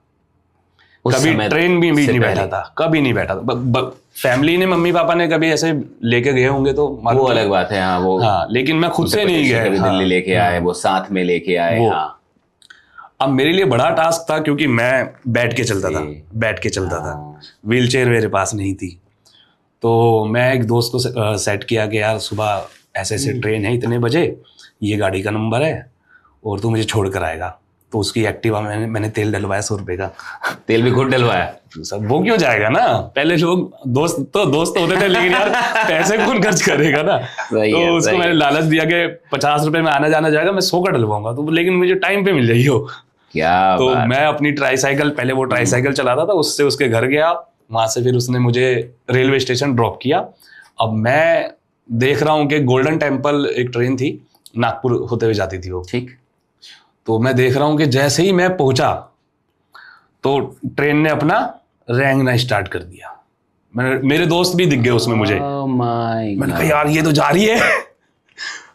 कभी ट्रेन भी नहीं बैठा था, कभी नहीं बैठा था। फैमिली ने, मम्मी पापा ने कभी ऐसे लेके गए होंगे तो वो अलग बात है। हाँ, वो हाँ, लेकिन मैं खुद से नहीं गया। दिल्ली लेके आए, वो साथ में लेके आए। हाँ। अब मेरे लिए बड़ा टास्क था, क्योंकि मैं बैठ के चलता था, व्हील चेयर मेरे पास नहीं थी। तो मैं एक दोस्त को सेट किया कि यार सुबह ऐसे ऐसे ट्रेन है, इतने बजे, ये गाड़ी का नंबर है, और तू मुझे छोड़ कर आएगा। तो उसकी एक्टिवा मैंने तेल डलवाया 100 रुपए का। तेल भी खुद डलवाया? सब वो क्यों जाएगा ना, पहले लोग दोस्त होते थे, लेकिन यार पैसे कौन खर्च करेगा ना। तो उसको मैंने लालच दिया कि 50 रुपए में आना जाना जाएगा, मैं 100 का डलवाऊंगा, तो लेकिन मुझे टाइम पे मिल जाइए हो। क्या तो मैं अपनी ट्राईसाइकिल, पहले वो ट्राईसाइकिल चलाता था, उससे उसके घर गया, वहां से फिर उसने मुझे रेलवे स्टेशन ड्रॉप किया। अब मैं देख रहा हूँ कि गोल्डन टेम्पल एक ट्रेन थी, नागपुर होते हुए जाती थी वो। ठीक। तो मैं देख रहा हूं कि जैसे ही मैं पहुंचा, तो ट्रेन ने अपना रेंगना स्टार्ट कर दिया। मेरे दोस्त भी दिख गए उसमें मुझे। मैंने कहा यार ये तो जा रही है।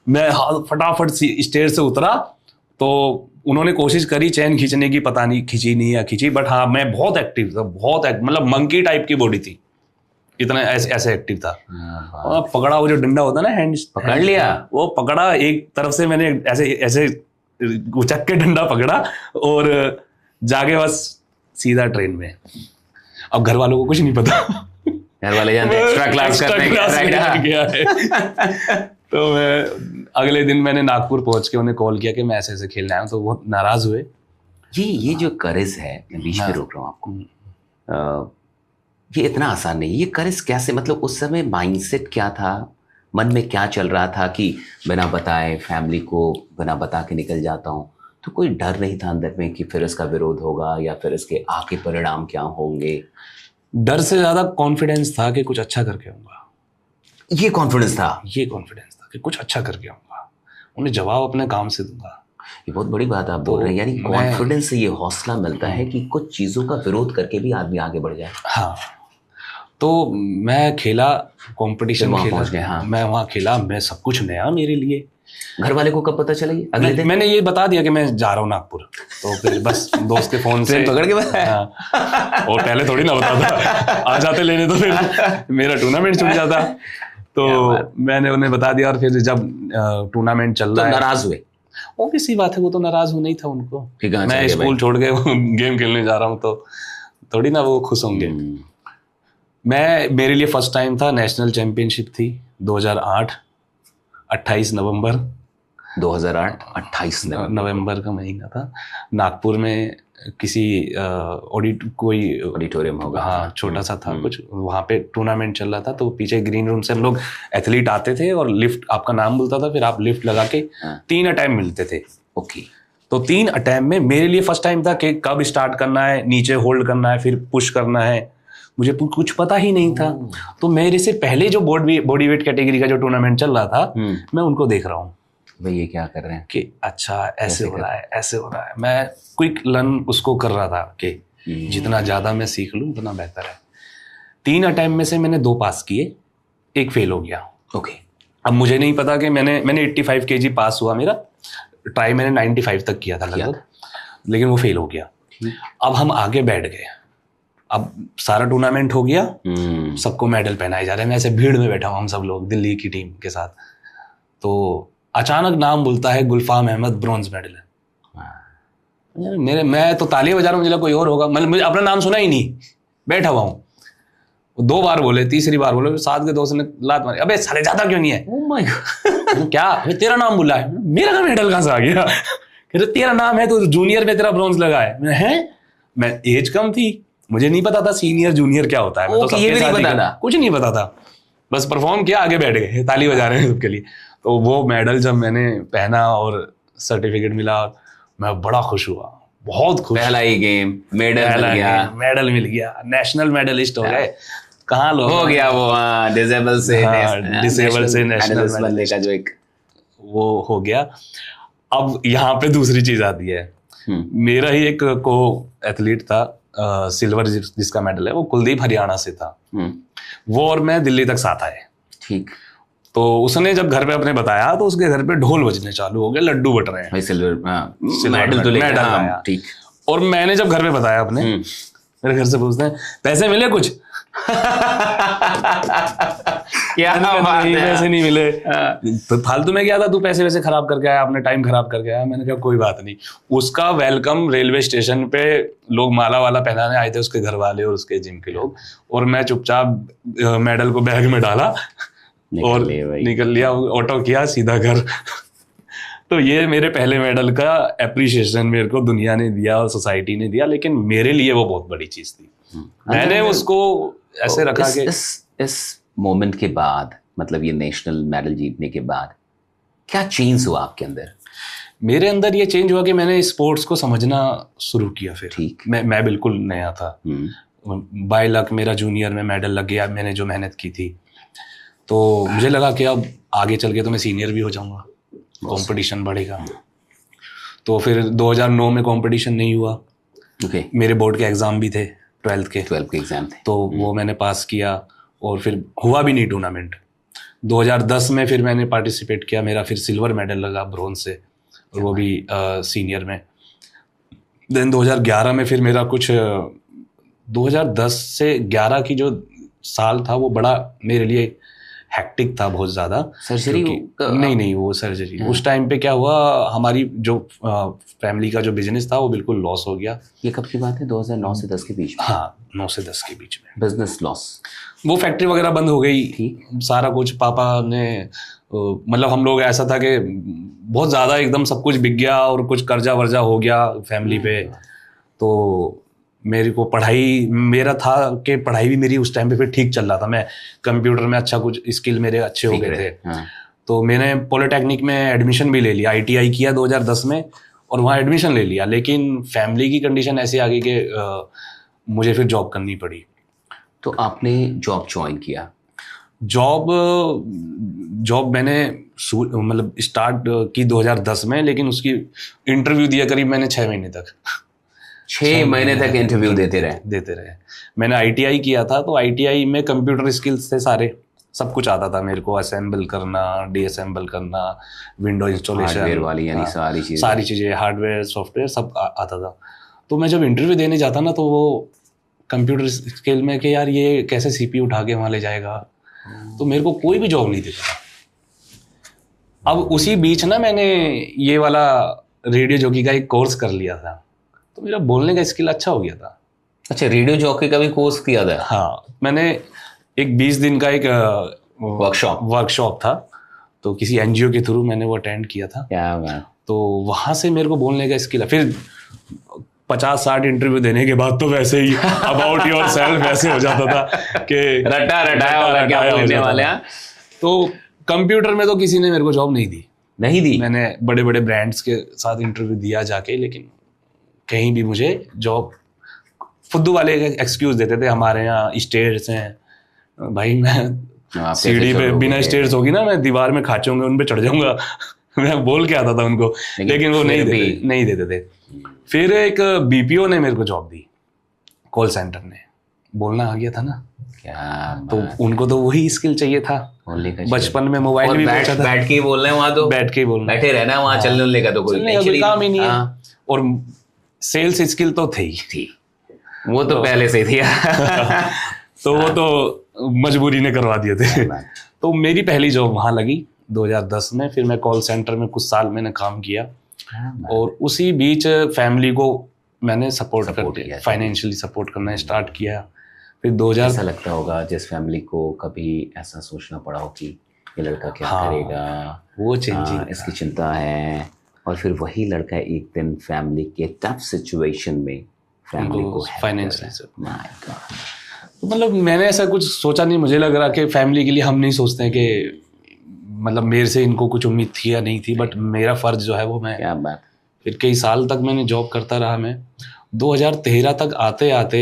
मैं फटाफट स्टेज से उतरा, तो उन्होंने कोशिश करी चैन खींचने की, पता नहीं खींची नहीं या खींची, बट हाँ मैं बहुत एक्टिव था, मतलब मंकी टाइप की बॉडी थी, इतना ऐसे एक्टिव था। और पकड़ा, वो जो डंडा होता है ना, हैंड पकड़ लिया, वो पकड़ा, एक तरफ से मैंने ऐसे उचक के डंडा पकड़ा, और जाके बस सीधा ट्रेन में। अब घर वालों को कुछ नहीं पता, घर वाले जानते एक्स्ट्रा क्लास गया है। तो मैं अगले दिन मैंने नागपुर पहुंच के उन्हें कॉल किया कि मैं ऐसे ऐसे खेलने आया हूं, तो बहुत नाराज हुए। ये जो करेज है, मैं बीच में रोक रहा हूँ आपको, ये इतना आसान नहीं। ये करेज कैसे, मतलब उस समय माइंडसेट क्या था, मन में क्या चल रहा था कि बिना बताए फैमिली को बिना बता के निकल जाता हूँ? तो कोई डर नहीं था अंदर में कि फिर इसका विरोध होगा या फिर इसके आगे परिणाम क्या होंगे? डर से ज्यादा कॉन्फिडेंस था कि कुछ अच्छा करके आऊंगा। ये कॉन्फिडेंस था कि कुछ अच्छा करके आऊंगा, उन्हें जवाब अपने काम से दूंगा। ये बहुत बड़ी बात आप बोल रहे हैं, यानी कॉन्फिडेंस से ये हौसला मिलता है कि कुछ चीजों का विरोध करके भी आदमी आगे बढ़ जाए। हाँ, तो मैं खेला, कंपटीशन खेला, हाँ। मैं वहाँ खेला, मैं सब कुछ नया मेरे लिए। घर वाले को कब पता चला? अगले दिन मैंने ये बता दिया कि मैं जा रहा हूँ नागपुर, तो फिर बस दोस्त के फोन से पकड़ के बताया। हाँ। और पहले थोड़ी ना बताता, आ जाते लेने तो फिर मेरा टूर्नामेंट छूट जाता। तो मैंने उन्हें बता दिया, और फिर जब टूर्नामेंट चल रहा है, नाराज हुए? ऑब्वियस सी बात है, वो तो नाराज होना ही था उनको। मैं स्कूल छोड़ के गेम खेलने जा रहा हूँ, तो थोड़ी ना वो खुश होंगे। मेरे लिए फर्स्ट टाइम था, नेशनल चैंपियनशिप थी 2008, 28 नवंबर 2008, 28 नवंबर का महीना था। नागपुर में किसी कोई ऑडिटोरियम होगा, हाँ, छोटा सा था कुछ, वहाँ पे टूर्नामेंट चल रहा था। तो पीछे ग्रीन रूम से हम लोग एथलीट आते थे, और लिफ्ट, आपका नाम बोलता था, फिर आप लिफ्ट लगा के 3 अटैम्प्ट मिलते थे। ओके। तो 3 अटैम्प्ट में मेरे लिए फर्स्ट टाइम था कि कब स्टार्ट करना है, नीचे होल्ड करना है, फिर पुश करना है, मुझे कुछ पता ही नहीं था। तो मेरे से पहले जो बॉडी वेट कैटेगरी का जो टूर्नामेंट चल रहा था, मैं उनको देख रहा हूँ, भाई ये क्या कर रहे हैं कि अच्छा ऐसे हो रहा है, ऐसे हो रहा है। मैं क्विक लर्न उसको कर रहा था कि जितना ज्यादा मैं सीख लूँ उतना बेहतर है। 3 अटैम्प्ट में से मैंने 2 पास किए, 1 फेल हो गया। ओके। अब मुझे नहीं पता कि मैंने 85 kg पास हुआ मेरा, ट्राई मैंने 95 तक किया था लगभग, लेकिन वो फेल हो गया। अब हम आगे बैठ गए, अब सारा टूर्नामेंट हो गया, सबको मेडल पहनाए जा रहे हैं, मैं ऐसे भीड़ में बैठा हूँ, हम सब लोग दिल्ली की टीम के साथ। तो अचानक नाम बोलता है गुलफाम अहमद, ब्रॉन्ज मेडल है। मैं तो तालियां बजा रहा हूँ, मुझे कोई और होगा, मुझे अपना नाम सुना ही नहीं, बैठा हुआ हूँ। 2 बार बोले, तीसरी बार बोले, साथ के दोस्त ने लात मारी, अबे साले जाता क्यों नहीं है? ओह माय गॉड, क्या तेरा नाम बोला है? मेरा का मेडल कहाँ से आ गया? कह रहे तेरा नाम है तो जूनियर में तेरा ब्रॉन्ज लगा है। मैं एज कम थी, मुझे नहीं पता था सीनियर जूनियर क्या होता है, मैं तो ये भी नहीं पता था, कुछ नहीं पता था, बस परफॉर्म किया, आगे बैठ गए, ताली बजा रहे हैं सबके लिए। तो वो मेडल जब मैंने पहना और सर्टिफिकेट मिला, मैं बड़ा खुश हुआ, बहुत खुश। पहला ही गेम मेडल मिल गया, नेशनल मेडलिस्ट हो गए। कहाँ लोग हो गया वो, डिसेबल से नेशनल बनने का जो एक वो हो गया। अब यहाँ पे दूसरी चीज आती है, मेरा ही एक को एथलीट था, सिल्वर जिसका मेडल है, वो कुलदीप हरियाणा से था। वो और मैं दिल्ली तक साथ आए। ठीक। तो उसने जब घर पे अपने बताया तो उसके घर पे ढोल बजने चालू हो गए, लड्डू बट रहे हैं, सिल्वर मेडल तो लेकर आया। ठीक। और मैंने जब घर पे बताया अपने, मेरे घर से पूछते हैं पैसे मिले कुछ? क्या बात है, पैसे नहीं मिले, तो फालतू में गया था तू, पैसे वैसे खराब करके आया, अपने टाइम खराब करके आया। मैंने कहा कोई बात नहीं। उसका वेलकम रेलवे स्टेशन पे लोग माला वाला पहनाने आए थे, उसके घर वाले और उसके जिम के लोग, और मैं चुपचाप मेडल को बैग में डाला और निकल लिया, ऑटो किया, सीधा घर। तो ये मेरे पहले मेडल का एप्रिसिएशन मेरे को दुनिया ने दिया और सोसाइटी ने दिया, लेकिन मेरे लिए वो बहुत बड़ी चीज थी। मैंने उसको ऐसे रखा कि इस मोमेंट के बाद, मतलब ये नेशनल मेडल जीतने के बाद क्या चेंज हुआ आपके अंदर? मेरे अंदर ये चेंज हुआ कि मैंने स्पोर्ट्स को समझना शुरू किया। फिर ठीक। मैं बिल्कुल नया था, बाय लक मेरा जूनियर में मेडल लग गया, मैंने जो मेहनत की थी। तो मुझे लगा कि अब आगे चल के तो मैं सीनियर भी हो जाऊंगा, कंपटीशन बढ़ेगा। तो फिर 2009 में कंपटीशन नहीं हुआ। मेरे बोर्ड के एग्जाम भी थे, 12th के एग्जाम थे, तो वो मैंने पास किया और फिर हुआ भी नहीं टूर्नामेंट। 2010 में फिर मैंने पार्टिसिपेट किया, मेरा फिर सिल्वर मेडल लगा ब्रोंज से, और वो भी सीनियर में। देन 2011 में फिर मेरा कुछ 2010 से 11 की जो साल था वो बड़ा मेरे लिए हैक्टिक था, बहुत ज्यादा। सर्जरी? नहीं, वो सर्जरी उस टाइम पे क्या हुआ, हमारी जो फैमिली का जो बिजनेस था वो बिल्कुल लॉस हो गया। ये कब की बात है? 2009 से 10 के बीच में? हाँ, 9 से 10 के बीच में बिजनेस लॉस, वो फैक्ट्री वगैरह बंद हो गई, सारा कुछ। पापा ने मतलब हम लोग ऐसा था कि बहुत ज्यादा एकदम सब कुछ बिक गया और कुछ कर्जा वर्जा हो गया फैमिली पे। तो मेरे को पढ़ाई, मेरा था कि पढ़ाई भी मेरी उस टाइम पे फिर ठीक चल रहा था, मैं कंप्यूटर में अच्छा, कुछ स्किल मेरे अच्छे हो गए थे। तो मैंने पॉलिटेक्निक में एडमिशन भी ले लिया, ITI किया 2010 में और वहाँ एडमिशन ले लिया। लेकिन फैमिली की कंडीशन ऐसी आ गई कि मुझे फिर जॉब करनी पड़ी। तो आपने जॉब ज्वाइन किया? जॉब मैंने मतलब स्टार्ट की 2010 में, लेकिन उसकी इंटरव्यू दिया करीब मैंने 6 महीने तक। 6 महीने तक इंटरव्यू देते रहे। मैंने ITI किया था, तो ITI में कंप्यूटर स्किल्स थे सारे, सब कुछ आता था मेरे को, असेंबल करना, डीअसेंबल करना, विंडो इंस्टॉलेशन, हार्डवेयर वाली यानी सारी चीज़ें, हार्डवेयर सॉफ्टवेयर सब आता था। तो मैं जब इंटरव्यू देने जाता ना, तो वो कंप्यूटर स्किल में कि यार ये कैसे CPU उठा के वहाँ ले जाएगा, तो मेरे को कोई भी जॉब नहीं देता था। अब उसी बीच ना मैंने ये वाला रेडियो जॉकी का एक कोर्स कर लिया था, तो मेरा बोलने का स्किल अच्छा हो गया था। अच्छा, रेडियो जॉकी का भी कोर्स किया था? हाँ, मैंने एक 20 दिन का एक वर्कशॉप था, तो किसी NGO के थ्रू मैंने वो अटेंड किया था। क्या बात। तो वहाँ से मेरे को बोलने का स्किल है। फिर 50-60 इंटरव्यू देने के बाद तो वैसे ही अबाउट योर सेल्फ वैसे हो जाता था कि रटाया वाले। तो कंप्यूटर में तो किसी ने मेरे को जॉब नहीं दी। मैंने बड़े बड़े ब्रांड्स के साथ इंटरव्यू दिया जाके, लेकिन कहीं भी मुझे जॉब, फुद्दू वाले एक्सक्यूज देते थे, हमारे यहाँ स्टेयर्स हैं भाई, मैं सीढ़ी पे बिना स्टेयर्स होगी ना, मैं दीवार में खाचूंगा, उन पे चढ़ जाऊंगा। मैं बोल के आता था उनको, लेकिन वो नहीं देते थे। फिर एक BPO ने मेरे को जॉब दी, कॉल सेंटर ने, बोलना आ गया था ना, क्या तो उनको तो वही स्किल चाहिए था। बचपन में मोबाइल भी बैठ के ही बोल रहे हैं, वहाँ तो बैठ के ही बोलना, बैठे रहना, वहाँ चलने का तो कोई काम ही नहीं है। और सेल्स स्किल तो थी। वो तो पहले से थी। तो वो तो मजबूरी ने करवा दिए थे। तो मेरी पहली जॉब वहाँ लगी 2010 में। फिर मैं कॉल सेंटर में कुछ साल मैंने काम किया, और उसी बीच फैमिली को मैंने सपोर्ट करके फाइनेंशियली सपोर्ट करना स्टार्ट किया। फिर 2000 ऐसा लगता होगा जिस फैमिली को कभी ऐसा सोचना पड़ा हो कि ये लड़का क्या करेगा, वो चेंजिंग इसकी चिंता है, और फिर वही लड़का एक दिन फैमिली के टफ सिचुएशन में फैमिली को फाइनेंशियली, मतलब मैंने ऐसा कुछ सोचा नहीं। मुझे लग रहा कि फैमिली के लिए हम नहीं सोचते हैं कि मतलब मेरे से इनको कुछ उम्मीद थी या नहीं थी, बट मेरा फर्ज जो है वो मैं, क्या बात। फिर कई साल तक मैंने जॉब करता रहा। मैं 2013 तक आते आते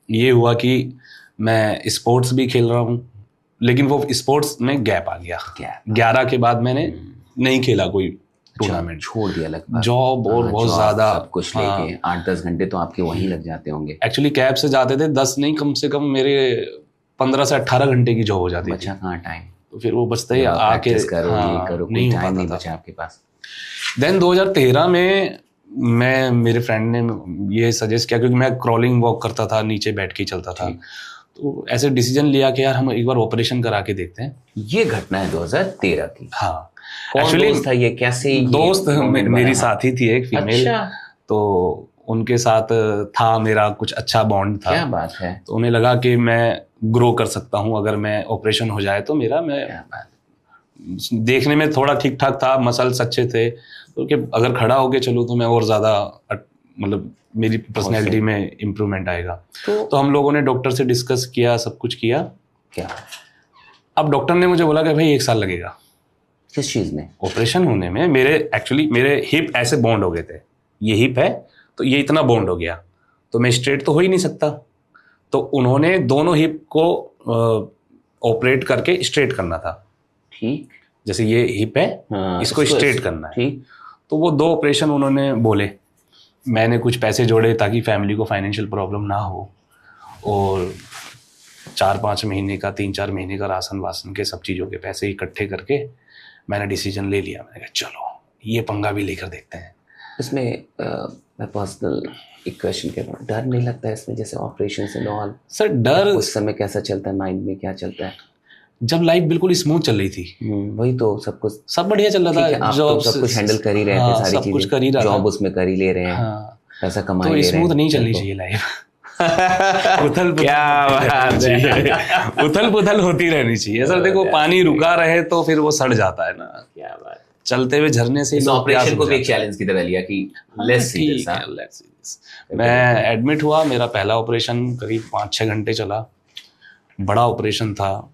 ये हुआ कि मैं स्पोर्ट्स भी खेल रहा हूँ, लेकिन वो स्पोर्ट्स में गैप आ गया। 11 के बाद मैंने नहीं खेला कोई टूर्नामेंट, छोड़ दिया लगभग। जॉब और बहुत ज़्यादा सब कुछ लेके 8-10 घंटे तो आपके वहीं लग जाते होंगे। एक्चुअली कैब से जाते थे, 10 नहीं कम से कम मेरे 15 से 18 घंटे की जॉब हो जाती थी। बचा कहाँ टाइम, तो फिर वो बचता ही आके करो, ये करो, नहीं हो टाइम नहीं पाता बचा आपके पास। देन 2013 में मैं, मेरे फ्रेंड ने ये सजेस्ट किया, क्योंकि मैं क्रॉलिंग वॉक करता था, नीचे बैठ के चलता था, तो ऐसे डिसीजन लिया कि यार हम एक बार ऑपरेशन करा के देखते हैं। ये घटना है 2013 की। हाँ, एक्चुअली था ये, कैसे दोस्त मेरी साथी थी एक फीमेल। अच्छा। तो उनके साथ था मेरा कुछ अच्छा बॉन्ड था। क्या बात है। तो उन्हें लगा कि मैं ग्रो कर सकता हूँ अगर मैं ऑपरेशन हो जाए तो मेरा, मैं देखने में थोड़ा ठीक ठाक था, मसल्स अच्छे थे, तो कि अगर खड़ा होके चलूँ तो मैं और ज़्यादा मतलब मेरी पर्सनैलिटी में इम्प्रूवमेंट आएगा। तो हम लोगों ने डॉक्टर से डिस्कस किया, सब कुछ किया। क्या अब डॉक्टर ने मुझे बोला कि भाई 1 साल लगेगा। किस चीज़ में? ऑपरेशन होने में। मेरे हिप ऐसे बॉन्ड हो गए थे, ये हिप है तो ये इतना बॉन्ड हो गया, तो मैं स्ट्रेट तो हो ही नहीं सकता। तो उन्होंने दोनों हिप को ऑपरेट करके स्ट्रेट करना था। ठीक, जैसे ये हिप है, इसको स्ट्रेट करना है। ठीक। तो वो 2 ऑपरेशन उन्होंने बोले। मैंने कुछ पैसे जोड़े ताकि फैमिली को फाइनेंशियल प्रॉब्लम ना हो, और 4-5 महीने का, 3-4 महीने का राशन वासन के सब चीज़ों के पैसे इकट्ठे करके मैंने डिसीजन ले लिया। मैंने कहा चलो ये पंगा भी लेकर देखते हैं। इसमें मैं पर्सनल एक क्वेश्चन कर रहा हूँ, डर नहीं लगता है इसमें, जैसे ऑपरेशन से नॉल? सर डर उस समय कैसा चलता है, माइंड में क्या चलता है? जब लाइफ बिल्कुल स्मूथ चल रही थी, वही तो, सब कुछ सब बढ़िया चल रहा था। जॉब सब कुछ हैंडल कर ही रहे थे, सारी चीजें कुछ कर ही रहा था, जॉब उसमें कर ही ले रहे हैं, पैसा कमा ही ले रहे हैं। तो स्मूथ नहीं चलनी चाहिए लाइफ। उथल पुथल होती रहनी चाहिए सर। देखो पानी रुका रहे तो फिर वो सड़ जाता है ना। क्या बात। चलते हुए झरने से ऑपरेशन को भी एक चैलेंज की तरह लिया कि लेट्स सी दिस। मैं एडमिट हुआ, मेरा पहला ऑपरेशन करीब 5-6 घंटे चला। बड़ा ऑपरेशन था,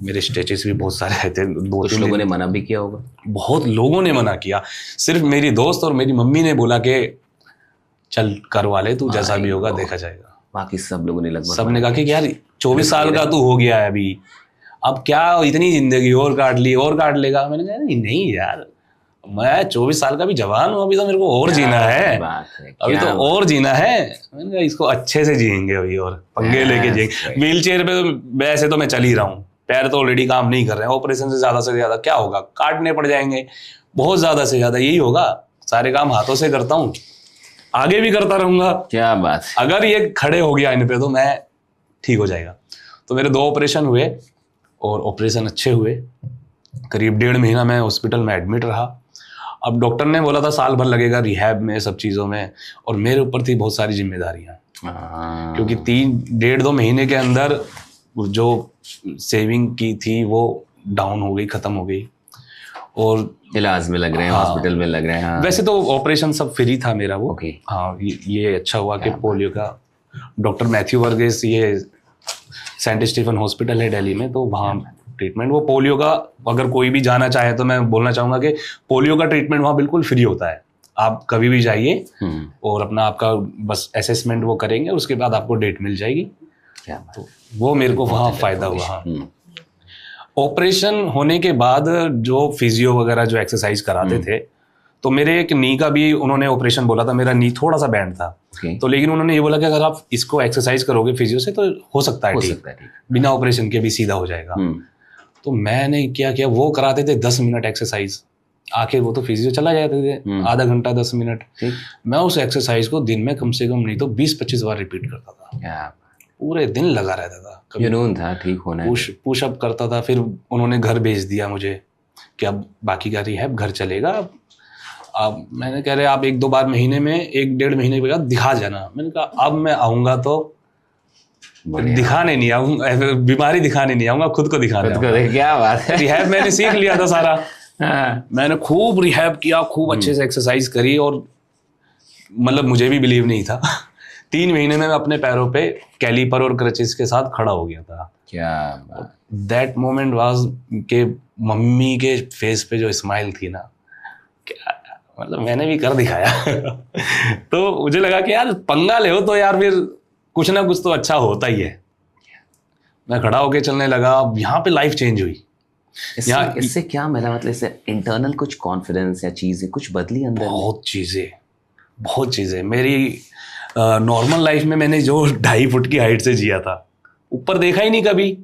मेरे स्टेचेस भी बहुत सारे आए थे। 2-3 लोगों ने मना भी किया होगा। बहुत लोगों ने मना किया, सिर्फ मेरी दोस्त और मेरी मम्मी ने बोला कि चल करवा ले तू, जैसा भी होगा देखा जाएगा। बाकी सब लोगों ने लगभग सबने कहा कि यार 24 साल का तू हो गया है अभी, अब क्या इतनी जिंदगी और काट लेगा। मैंने कहा नहीं यार, मैं 24 साल का भी जवान हूँ, अभी तो मेरे को और जीना है, अभी तो और जीना है। मैंने कहा इसको अच्छे से जिएंगे अभी, और पंगे लेके जिएंगे। व्हील चेयर पे वैसे तो मैं चल ही रहा हूँ, पैर तो ऑलरेडी काम नहीं कर रहे हैं। ऑपरेशन से ज्यादा क्या होगा, काटने पड़ जाएंगे, बहुत ज्यादा से ज्यादा यही होगा। सारे काम हाथों से करता हूँ, आगे भी करता रहूंगा। क्या बात। अगर ये खड़े हो गया इन पे तो मैं ठीक हो जाएगा। तो मेरे 2 ऑपरेशन हुए, और ऑपरेशन अच्छे हुए। करीब 1.5 महीना मैं हॉस्पिटल में एडमिट रहा। अब डॉक्टर ने बोला था साल भर लगेगा रिहैब में, सब चीज़ों में, और मेरे ऊपर थी बहुत सारी जिम्मेदारियां, क्योंकि 1.5-2 महीने के अंदर जो सेविंग की थी वो डाउन हो गई, खत्म हो गई, और इलाज में लग रहे हैं, हॉस्पिटल में लग रहे हैं। वैसे तो ऑपरेशन सब फ्री था मेरा वो। हाँ, ये अच्छा हुआ कि पोलियो का डॉक्टर मैथ्यू वर्गेस, ये सेंट स्टीफन हॉस्पिटल है दिल्ली में, तो वहाँ ट्रीटमेंट, वो पोलियो का, अगर कोई भी जाना चाहे तो मैं बोलना चाहूँगा कि पोलियो का ट्रीटमेंट वहाँ बिल्कुल फ्री होता है। आप कभी भी जाइए और अपना आपका बस असेसमेंट वो करेंगे, उसके बाद आपको डेट मिल जाएगी। तो वो मेरे को वहाँ फ़ायदा हुआ। ऑपरेशन होने के बाद जो फिजियो वगैरह जो एक्सरसाइज कराते थे, तो मेरे एक नी का भी उन्होंने ऑपरेशन बोला था। मेरा नी थोड़ा सा बैंड था, तो लेकिन उन्होंने ये बोला कि अगर आप इसको एक्सरसाइज करोगे फिजियो से तो हो सकता है ठीक, बिना ऑपरेशन के भी सीधा हो जाएगा। तो मैंने क्या किया, वो कराते थे 10 मिनट एक्सरसाइज, आके वो तो फिजियो चला जाते थे, आधा घंटा 10 मिनट, मैं उस एक्सरसाइज को दिन में कम से कम नहीं तो 20-25 बार रिपीट करता था, पूरे दिन लगा रहता था। जुनून था ठीक होना, पुशअप करता था। फिर उन्होंने घर भेज दिया मुझे कि अब बाकी का रिहैब घर चलेगा। अब मैंने कह रहे आप 1-2 बार महीने में, 1-1.5 महीने के बाद दिखा जाना। मैंने कहा अब मैं आऊँगा तो दिखाने नहीं आऊँगा, बीमारी दिखाने नहीं आऊँगा, खुद को दिखाने। क्या बात है। रिहैब मैंने सीख लिया था सारा। मैंने खूब रिहैब किया, खूब अच्छे से एक्सरसाइज करी, और मतलब मुझे भी बिलीव नहीं था 3 महीने में मैं अपने पैरों पे कैलीपर और क्रचेस के साथ खड़ा हो गया था। क्या दैट मोमेंट वाज के मम्मी के फेस पे जो स्माइल थी ना, क्या मतलब मैंने भी कर दिखाया तो मुझे लगा कि यार पंगा ले हो तो यार फिर कुछ ना कुछ तो अच्छा होता ही है। मैं खड़ा होके चलने लगा, यहाँ पे लाइफ चेंज हुई। इससे क्या मिला, मतलब इससे इंटरनल कुछ कॉन्फिडेंस या चीजें कुछ बदली अंदर? बहुत चीजें मेरी नॉर्मल लाइफ में मैंने जो 2.5 फुट की हाइट से जिया था, ऊपर देखा ही नहीं कभी,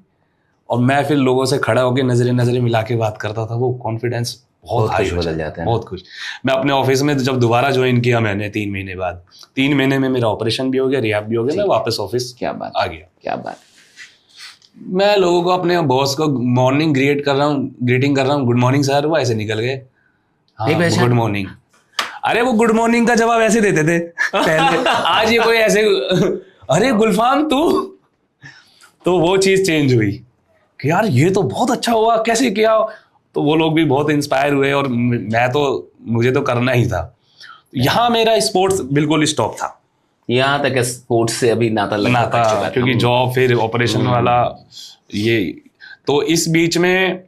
और मैं फिर लोगों से खड़ा होकर नजरें मिला के बात करता था, वो कॉन्फिडेंस बहुत हाई बदल जाता है। बहुत कुछ। मैं अपने ऑफिस में जब दोबारा ज्वाइन किया मैंने 3 महीने बाद, 3 महीने में मेरा ऑपरेशन भी हो गया, रिहैब भी हो गया, मैं वापस ऑफिस आ गया। क्या बात। मैं लोगों को, अपने बॉस को मॉर्निंग ग्रीटिंग कर रहा हूँ, गुड मॉर्निंग सर, वो ऐसे निकल गए, गुड मॉर्निंग। अरे वो गुड मॉर्निंग का जवाब ऐसे देते थे पहले आज ये कोई ऐसे अरे गुलफाम तू, तो वो चीज चेंज हुई कि यार ये तो बहुत अच्छा हुआ, कैसे किया। तो वो लोग भी बहुत इंस्पायर हुए, और मुझे तो करना ही था। यहाँ मेरा स्पोर्ट्स बिल्कुल स्टॉप था, यहाँ तक स्पोर्ट्स से अभी नाता क्योंकि जॉब फिर ऑपरेशन वाला ये। तो इस बीच में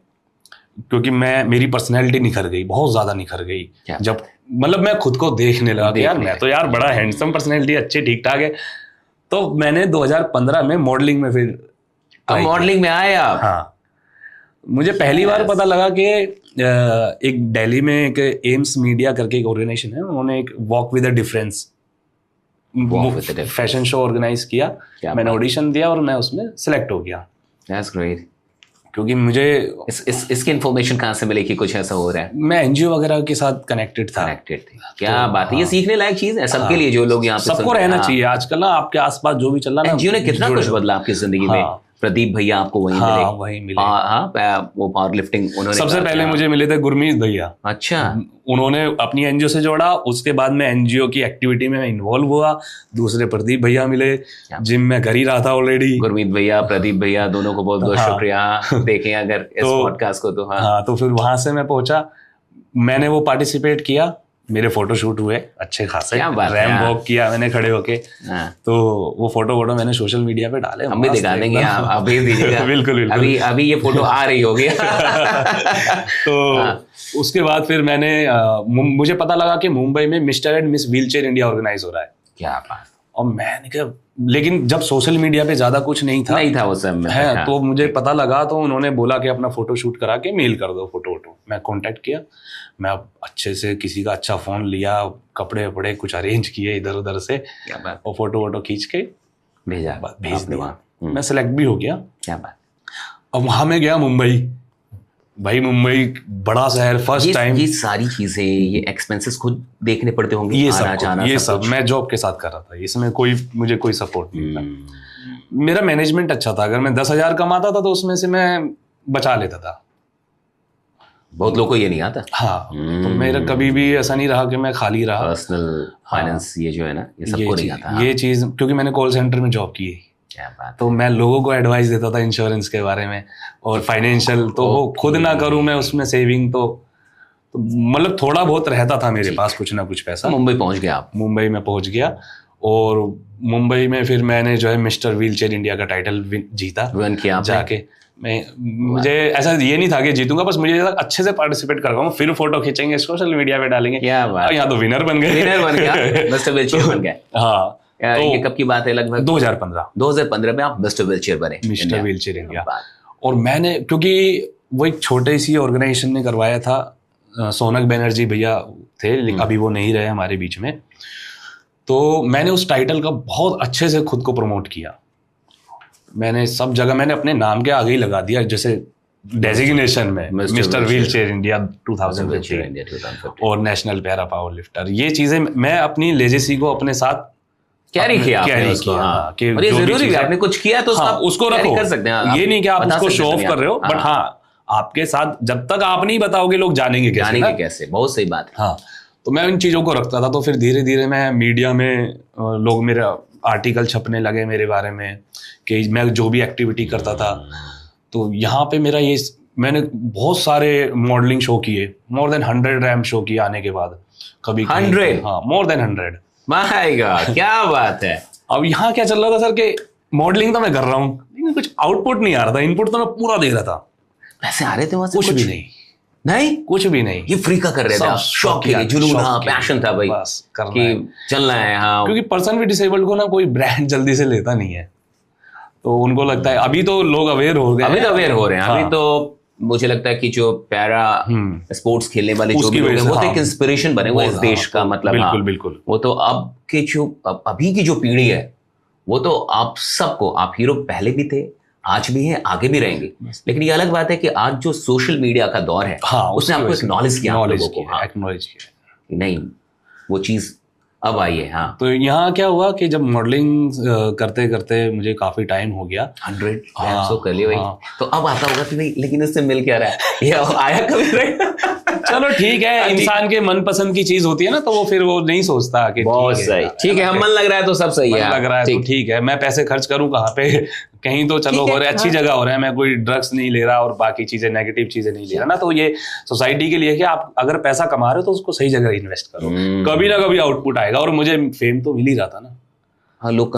क्योंकि मेरी पर्सनैलिटी निखर गई, बहुत ज्यादा निखर गई। जब मतलब मैं खुद को देखने लगा कि यार मैं तो यार बड़ा हैंडसम पर्सनैलिटी, अच्छे ठीक ठाक है। तो मैंने 2015 में मॉडलिंग में फिर मॉडलिंग में आए आप? हाँ, मुझे पहली बार पता लगा कि एक दिल्ली में एक एम्स मीडिया करके एक ऑर्गेनाइजेशन है, उन्होंने एक walk with a difference fashion show organize किया। मैंने ऑडिशन दिया और मैं उसमें सिलेक्ट हो गया। That's great. क्योंकि मुझे इसकी इन्फॉर्मेशन कहाँ से मिली कि कुछ ऐसा हो रहा है? मैं एनजीओ वगैरह के साथ कनेक्टेड था। क्या बात है, ये सीखने लायक चीज है सबके लिए, जो लोग यहाँ पे सबको रहना चाहिए। आजकल ना आपके आसपास जो भी चल रहा है, एनजीओ ने कितना कुछ बदला आपकी जिंदगी में। प्रदीप भैया आपको वहीं मिले। वो पावर लिफ्टिंग उन्होंने सबसे पहले मुझे मिले थे गुरमीत भैया। अच्छा। उन्होंने अपनी एनजीओ से जोड़ा, उसके बाद में एनजीओ की एक्टिविटी में इन्वॉल्व हुआ। दूसरे प्रदीप भैया मिले, जिम में कर ही रहा था ऑलरेडी। गुरमीत भैया, प्रदीप भैया, दोनों को बहुत बहुत शुक्रिया। देखें अगर इस पॉडकास्ट को तो। हाँ, तो फिर वहां से मैं पहुंचा, मैंने वो पार्टिसिपेट किया, मेरे फोटोशूट हुए अच्छे खासे, रैंप वॉक किया मैंने खड़े होके। तो वो फोटो मैंने सोशल मीडिया पे डाले, हम भी दिखा देंगे, अभी बिल्कुल अभी ये फोटो आ रही होगी तो उसके बाद फिर मैंने मुझे पता लगा कि मुंबई में mister and miss wheelchair India organize हो रहा है। क्या बात। और मैंने कहा, लेकिन जब सोशल मीडिया पे ज्यादा कुछ नहीं था वो सब में है, तो मुझे पता लगा, तो उन्होंने बोला कि अपना फोटो शूट करा के मेल कर दो फोटो। मैं कांटेक्ट किया, मैं अच्छे से किसी का अच्छा फोन लिया, कपड़े वपड़े कुछ अरेंज किए इधर उधर से, और फोटो खींच के भेज दिया। मैं सेलेक्ट भी हो गया। क्या बात। अब वहां मैं गया मुंबई। भाई मुंबई बड़ा शहर, फर्स्ट टाइम। ये सारी चीजें, ये एक्सपेंसेस खुद देखने पड़ते होंगे, ये सब मैं जॉब के साथ कर रहा था, इसमें मुझे कोई सपोर्ट नहीं था। मेरा मैनेजमेंट अच्छा था, अगर मैं 10,000 कमाता था तो उसमें से मैं बचा लेता था। बहुत लोगों को ये नहीं आता। हाँ, तो मेरा कभी भी ऐसा नहीं रहा कि मैं खाली रहा। पर्सनल फाइनेंस ये जो है ना, ये सबको नहीं आता। ये चीज, क्योंकि मैंने कॉल सेंटर में जॉब की है, तो मैं लोगों को एडवाइस देता था इंश्योरेंस के बारे में और फाइनेंशियल, तो वो खुद ना करूं मैं उसमें सेविंग, तो मतलब थोड़ा बहुत रहता था मेरे पास कुछ ना कुछ पैसा। मुंबई पहुंच गया आप? मुंबई में पहुंच गया, और मुंबई में फिर मैंने जो है मिस्टर व्हीलचेयर इंडिया का टाइटल जीता। विन किया जाके मुझे ऐसा ये नहीं था कि जीतूंगा, बस मुझे अच्छे से पार्टिसिपेट कर रहा हूँ, फिर फोटो खींचेंगे, सोशल मीडिया पे डालेंगे। क्या बात। यहाँ तो विनर बन गए। मिस्टर व्हीलचेयर बन गए। हाँ, तो ये कब की बात है? लगभग 2015 में आप मिस्टर व्हीलचेयर बने। Mister wheelchair India. और मैंने, क्योंकि वो एक छोटे सी ऑर्गेनाइजेशन ने करवाया था, सोनक बैनर्जी भैया थे, लेकिन अभी वो नहीं रहे हमारे बीच में, तो मैंने उस टाइटल का बहुत अच्छे से खुद को प्रमोट किया। मैंने सब जगह मैंने अपने नाम के आगे ही लगा दिया, जैसे डेजिग्नेशन में मिस्टर व्हीलचेयर इंडिया 2015 2015 और नेशनल पैरा पावर लिफ्टर। ये चीजें मैं अपनी लेजेसी को अपने साथ कैरी किया आपने उसको, हाँ, कि और ये जो भी जरूरी भी चीजें- आपने कुछ किया तो उसको carry रखो, कर सकते हैं। ये नहीं कि आप बता उसको सकते शो ऑफ हैं कर रहे हो, बट हाँ आपके साथ जब तक आप नहीं बताओगे लोग जानेंगे कैसे जानेंगे ना? कैसे, बहुत सही बात है। हाँ, तो मैं इन चीजों को रखता था। तो फिर धीरे धीरे मैं मीडिया में लोग मेरे आर्टिकल छपने लगे मेरे बारे में कि मैं जो भी एक्टिविटी करता था। तो यहाँ पे मेरा ये, मैंने बहुत सारे मॉडलिंग शो किए, मोर देन 100 रैम्प शो किए आने के बाद। कभी 100? हाँ, मोर देन 100। माय गॉड, क्या बात है। अब यहाँ क्या चल रहा था सर कि मॉडलिंग तो मैं कर रहा हूँ लेकिन कुछ आउटपुट नहीं आ रहा था, इनपुट तो मैं पूरा दे रहा था। पैसे आ रहे थे वहां से? कुछ भी नहीं, नहीं कुछ भी नहीं। ये फ्री का कर रहे थे आप? शौक के लिए, जुनून, हाँ, पैशन था भाई, बस करना है। कि चलना है। हाँ, क्योंकि पर्सन भी डिसेबल्ड को ना कोई ब्रांड जल्दी से लेता नहीं है, तो उनको लगता है अभी तो लोग अवेयर हो गए, अभी तो अवेयर हो रहे हैं। हाँ। अभी तो मुझे लगता है कि जो पैरा स्पोर्ट्स खेलने वाले जो भी लोग हैं, वो तो एक इंस्पिरेशन बने हुए इस देश का, मतलब बिल्कुल हाँ, बिल्कुल। वो तो अब के जो अभी की जो पीढ़ी है, वो तो आप सबको, आप हीरो पहले भी थे, आज भी हैं, आगे भी रहेंगे। लेकिन ये अलग बात है कि आज जो सोशल मीडिया का दौर है, हाँ, उसने आपको एक नॉलेज किया, आप लोगों को, हाँ, एक्नॉलेज किया। नहीं वो चीज अब आई है। हाँ, तो यहाँ क्या हुआ कि जब मॉडलिंग करते करते मुझे काफी टाइम हो गया, 100 हाँ, कर लिया भाई। हाँ। तो अब आता होगा कि भाई लेकिन इससे मिल क्या रहा है, ये आया कभी नहीं? चलो ठीक है, इंसान के मनपसंद की चीज होती है ना, तो वो फिर वो नहीं सोचता कि बहुत सही, ठीक है, हम मन लग रहा है तो सब सही है, लग रहा है तो ठीक है, मैं पैसे खर्च करूं कहाँ पे, कहीं तो चलो हो रहा है, अच्छी जगह हो रहा है, मैं कोई ड्रग्स नहीं ले रहा और बाकी चीजें नेगेटिव चीजें नहीं ले रहा ना। तो ये सोसाइटी के लिए कि आप अगर पैसा कमा रहे हो तो उसको सही जगह इन्वेस्ट करो, कभी ना कभी आउटपुट आएगा। और मुझे फेम तो मिल ही रहा था ना, हाँ, लोग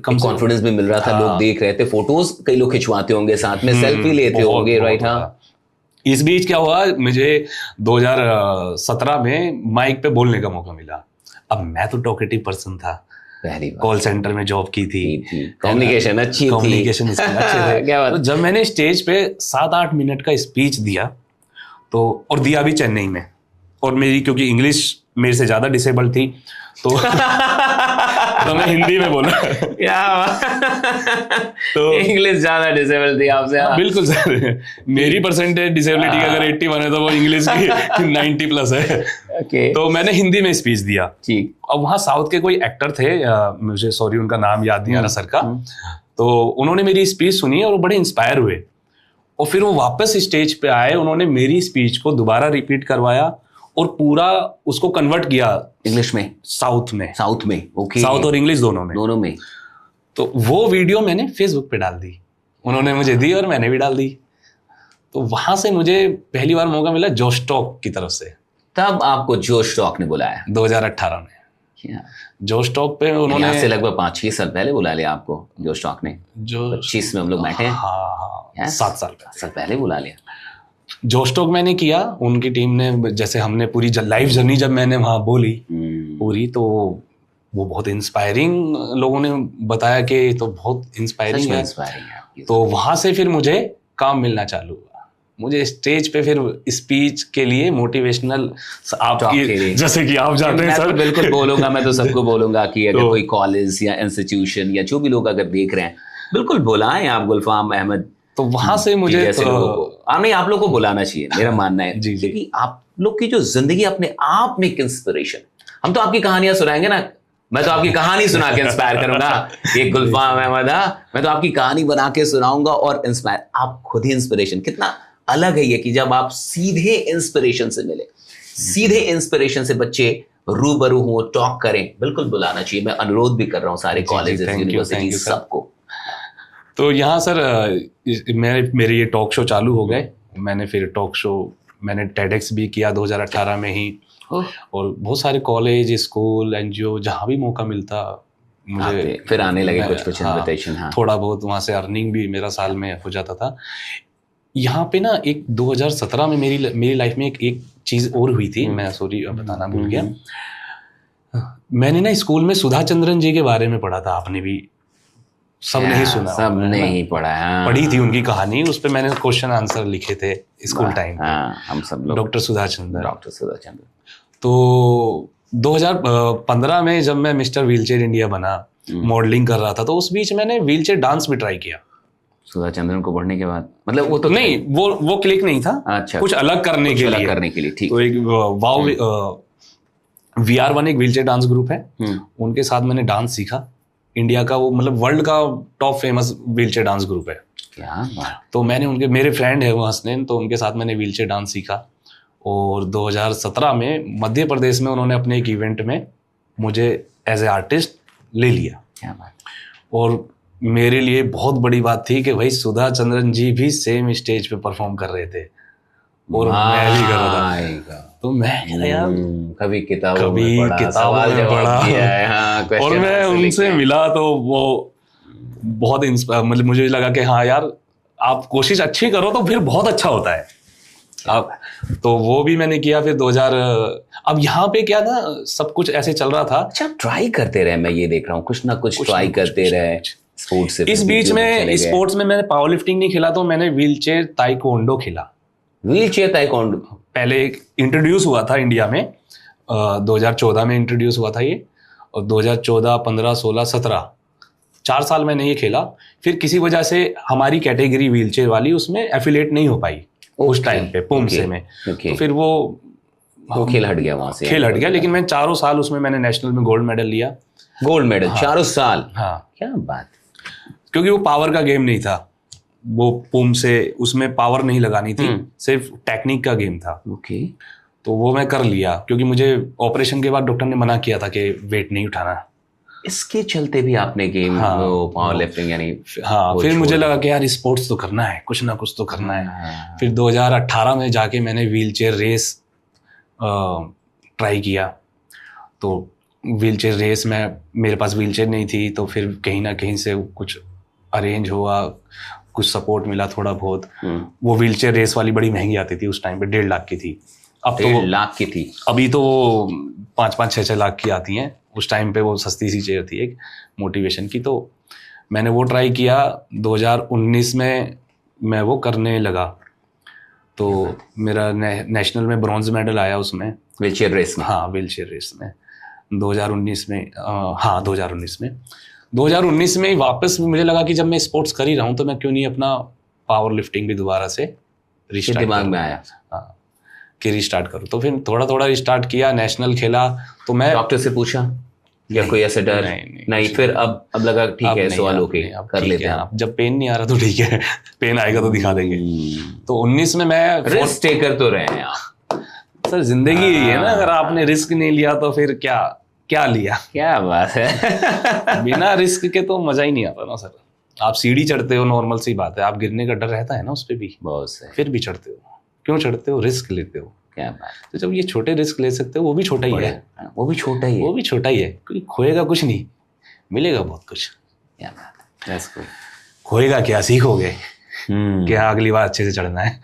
कम कॉन्फिडेंस भी मिल रहा था, हाँ, लोग देख रहे थे, फोटोज कई लोग खिंचवाते होंगे, साथ में सेल्फी लेते होंगे, राइट? हाँ, इस बीच क्या हुआ, मुझे 2017 में माइक पे बोलने का मौका मिला। अब मैं तो टॉकेटिव पर्सन था, पहली बार कॉल सेंटर में जॉब की थी, कम्युनिकेशन अच्छी थी, कम्युनिकेशन अच्छे थे। क्या बात। तो जब मैंने स्टेज पे 7-8 मिनट का स्पीच दिया, तो और दिया भी चेन्नई में, और मेरी क्योंकि इंग्लिश मेरे से ज्यादा डिसेबल थी तो तो मैं हिंदी में बोला। तो इंग्लिश ज्यादा डिसेबल थी आपसे? हाँ, बिल्कुल सर, मेरी परसेंटेज डिसेबिलिटी का अगर 81 है तो वो इंग्लिश की 90 प्लस है। ओके, तो मैंने हिंदी में स्पीच दिया। ठीक। अब वहाँ साउथ के कोई एक्टर थे, मुझे सॉरी उनका नाम याद नहीं आ रहा सर का, तो उन्होंने मेरी स्पीच सुनी और वो बड़े इंस्पायर हुए, और फिर वो वापस स्टेज पे आए, उन्होंने मेरी स्पीच को दोबारा रिपीट करवाया और पूरा उसको कन्वर्ट किया इंग्लिश में, साउथ में, ओके, साउथ और इंग्लिश दोनों में। तो वो वीडियो मैंने फेसबुक पे डाल दी, उन्होंने मुझे दी और मैंने भी डाल दी। तो वहां से मुझे पहली बार मौका मिला जोश टॉक की तरफ से। तब आपको जोश टॉक ने बुलाया 2018 में जोश टॉक पे उन्होंने, यहाँ से लगभग 5-6 साल पहले बुला लिया आपको जोश टॉक ने। जो 25 में हम लोग बैठे हैं, हाँ 7 साल पहले बुला लिया। जोश टॉक मैंने किया, उनकी टीम ने, जैसे हमने पूरी लाइव जर्नी जब मैंने वहां बोली पूरी, तो वो बहुत इंस्पायरिंग, लोगों ने बताया कि तो बहुत इंस्पायरिंग है। तो वहां से फिर मुझे काम मिलना चालू हुआ, मुझे स्टेज पे फिर स्पीच के लिए मोटिवेशनल, आपकी जैसे कि आप जानते हैं सर, बिल्कुल बोलूंगा, मैं तो सबको बोलूंगा कि अगर कोई कॉलेज या इंस्टीट्यूशन या जो भी लोग अगर देख रहे हैं, बिल्कुल बुलाएं आप गुलफाम अहमद। तो वहां से मुझे नहीं, आप लोग को बुलाना चाहिए, मेरा मानना है, क्योंकि आप लोग की जो जिंदगी अपने आप में एक इंस्पिरेशन। हम तो आपकी कहानियां सुनाएंगे ना, मैं तो आपकी कहानी सुना के इंस्पायर करूंगा, ये गुलफाम अहमद, मैं तो आपकी कहानी बना के सुनाऊंगा और इंस्पायर, आप खुद ही इंस्पिरेशन। कितना अलग है ये कि जब आप सीधे इंस्पिरेशन से मिले, सीधे इंस्पिरेशन से बच्चे रूबरू हो, टॉक करें, बिल्कुल बुलाना चाहिए। मैं अनुरोध भी कर रहा हूँ सारे कॉलेजेस, यूनिवर्सिटी, सबको। तो यहाँ सर मेरे ये टॉक शो चालू हो गए, मैंने फिर टॉक शो, मैंने टेडेक्स भी किया 2018 में ही, और बहुत सारे कॉलेज, स्कूल, एनजीओ, जहाँ भी मौका मिलता मुझे फिर आने लगे कुछ इनविटेशन। हाँ, थोड़ा बहुत वहाँ से अर्निंग भी मेरा साल में हो जाता था। यहाँ पे ना एक 2017 में मेरी लाइफ में एक चीज और हुई थी, मैं सॉरी बताना भूल गया। मैंने ना स्कूल में सुधा चंद्रन जी के बारे में पढ़ा था, आपने भी सब नहीं सुना, सब नहीं पढ़ा, पढ़ी थी उनकी कहानी, उस पे मैंने क्वेश्चन आंसर लिखे थे स्कूल टाइम पे। हम सब लोग, डॉक्टर सुधा चंद्रन। तो 2015 में जब मैं मिस्टर व्हीलचेयर इंडिया बना, मॉडलिंग कर रहा था, तो उस बीच मैंने व्हीलचेयर डांस भी ट्राई किया। सुधा चंद्रन को पढ़ने के बाद मतलब वो तो नहीं, वो क्लिक नहीं था। अच्छा, कुछ अलग करने के लिए ठीक। तो एक वाव VR1 एक व्हीलचेयर डांस ग्रुप है, उनके साथ मैंने डांस सीखा। इंडिया का वो मतलब वर्ल्ड का top famous wheelchair dance group है। क्या बात। तो मैंने मेरे फ्रेंड है वो हसनैन, तो उनके साथ मैंने व्हीलचेयर डांस सीखा। और 2017 में मध्य प्रदेश में उन्होंने अपने एक इवेंट में मुझे एज ए आर्टिस्ट ले लिया। क्या बात। और मेरे लिए बहुत बड़ी बात थी कि भाई सुधा चंद्रन जी भी सेम स्टेज पे परफॉर्म कर रहे थे और मैं भी कर रहा था। तो मैं यार कभी किताबों में पढ़ा और मैं उनसे मिला तो वो बहुत मतलब मुझे लगा कि हाँ यार, आप कोशिश अच्छी करो तो फिर बहुत अच्छा होता है। अब तो वो भी मैंने किया। फिर 2000 अब यहाँ पे क्या ना, सब कुछ ऐसे चल रहा था। अच्छा, ट्राई करते रहे, मैं ये देख रहा हूँ कुछ ना कुछ ट्राई करते रहे स्पोर्ट्स से। इस बीच में स्पोर्ट्स में मैंने पावर लिफ्टिंग नहीं खेला, तो मैंने व्हीलचेयर ताइक्वांडो खेला। व्हीलचेयर ताइक्वांडो पहले इंट्रोड्यूस हुआ था इंडिया में, 2014 में इंट्रोड्यूस हुआ था ये, और 2014, 15, 16, 17 4 साल मैंने ये खेला। फिर किसी वजह से हमारी कैटेगरी व्हीलचेयर वाली उसमें एफिलेट नहीं हो पाई उस टाइम पे पुमसे में। तो फिर वो खेल हट गया, वहां से खेल हट गया। लेकिन मैं 4 साल उसमें मैंने नेशनल में गोल्ड मेडल लिया। गोल्ड मेडल 4 साल। हाँ, क्या बात। क्योंकि वो पावर का गेम नहीं था, वो पुम से उसमें पावर नहीं लगानी थी, सिर्फ टेक्निक का गेम था। ओके। तो वो मैं कर लिया, क्योंकि मुझे ऑपरेशन के बाद डॉक्टर ने मना किया था कि वेट नहीं उठाना। इसके चलते भी आपने गेम पावर लिफ्टिंग यानी फिर मुझे लगा कि यार स्पोर्ट्स तो करना है, कुछ ना कुछ तो करना है। फिर 2018 में जाके मैंने व्हीलचेयर रेस ट्राई किया। तो व्हीलचेयर रेस में मेरे पास व्हीलचेयर नहीं थी, तो फिर कहीं ना कहीं से कुछ अरेंज हुआ, कुछ सपोर्ट मिला थोड़ा बहुत। वो व्हीलचेयर रेस वाली बड़ी महंगी आती थी उस टाइम पे, 1.5 लाख की थी। अब तो 1.5 लाख की थी। अभी तो वो 5-5, 6-6 लाख की आती हैं। उस टाइम पे वो सस्ती सी चेयर थी एक मोटिवेशन की। तो मैंने वो ट्राई किया। 2019 में मैं वो करने लगा, तो मेरा नेशनल में ब्रॉन्ज मेडल आया उसमें, व्हीलचेयर रेस में। हाँ, व्हीलचेयर रेस में 2019 में। हाँ, 2019 में 2019 में वापस मुझे लगा कि जब मैं स्पोर्ट्स कर ही रहा हूँ तो मैं क्यों नहीं अपना पावर लिफ्टिंग भी दोबारा से रिस्टार्ट, दिमाग में आया हाँ कि रिस्टार्ट करूँ। तो फिर थोड़ा थोड़ा रिस्टार्ट किया, नेशनल खेला। तो मैं डॉक्टर से पूछा या कोई ऐसे डर? नहीं, फिर अब लगा ठीक है, सवाल ओके कर लेते हैं। जब पेन नहीं आ रहा तो ठीक है, पेन आएगा तो दिखा देंगे। तो 19 में मैं रिस्क टेकर तो रहे हैं आप सर, जिंदगी यही है ना, अगर आपने रिस्क नहीं लिया तो फिर क्या लिया। क्या बात है। बिना रिस्क के तो मजा ही नहीं आता ना सर। आप सीढ़ी चढ़ते हो, नॉर्मल सी बात है, आप गिरने का डर रहता है ना उस पर भी बहुत से, फिर भी चढ़ते हो। क्यों चढ़ते हो? रिस्क लेते हो। क्या बात। तो जब ये छोटे रिस्क ले सकते हो, वो भी छोटा ही है, वो भी छोटा ही है, क्योंकि खोएगा कुछ नहीं, मिलेगा बहुत कुछ। क्या बात है। खोएगा क्या, सीखोगे क्या अगली बार अच्छे से चढ़ना है।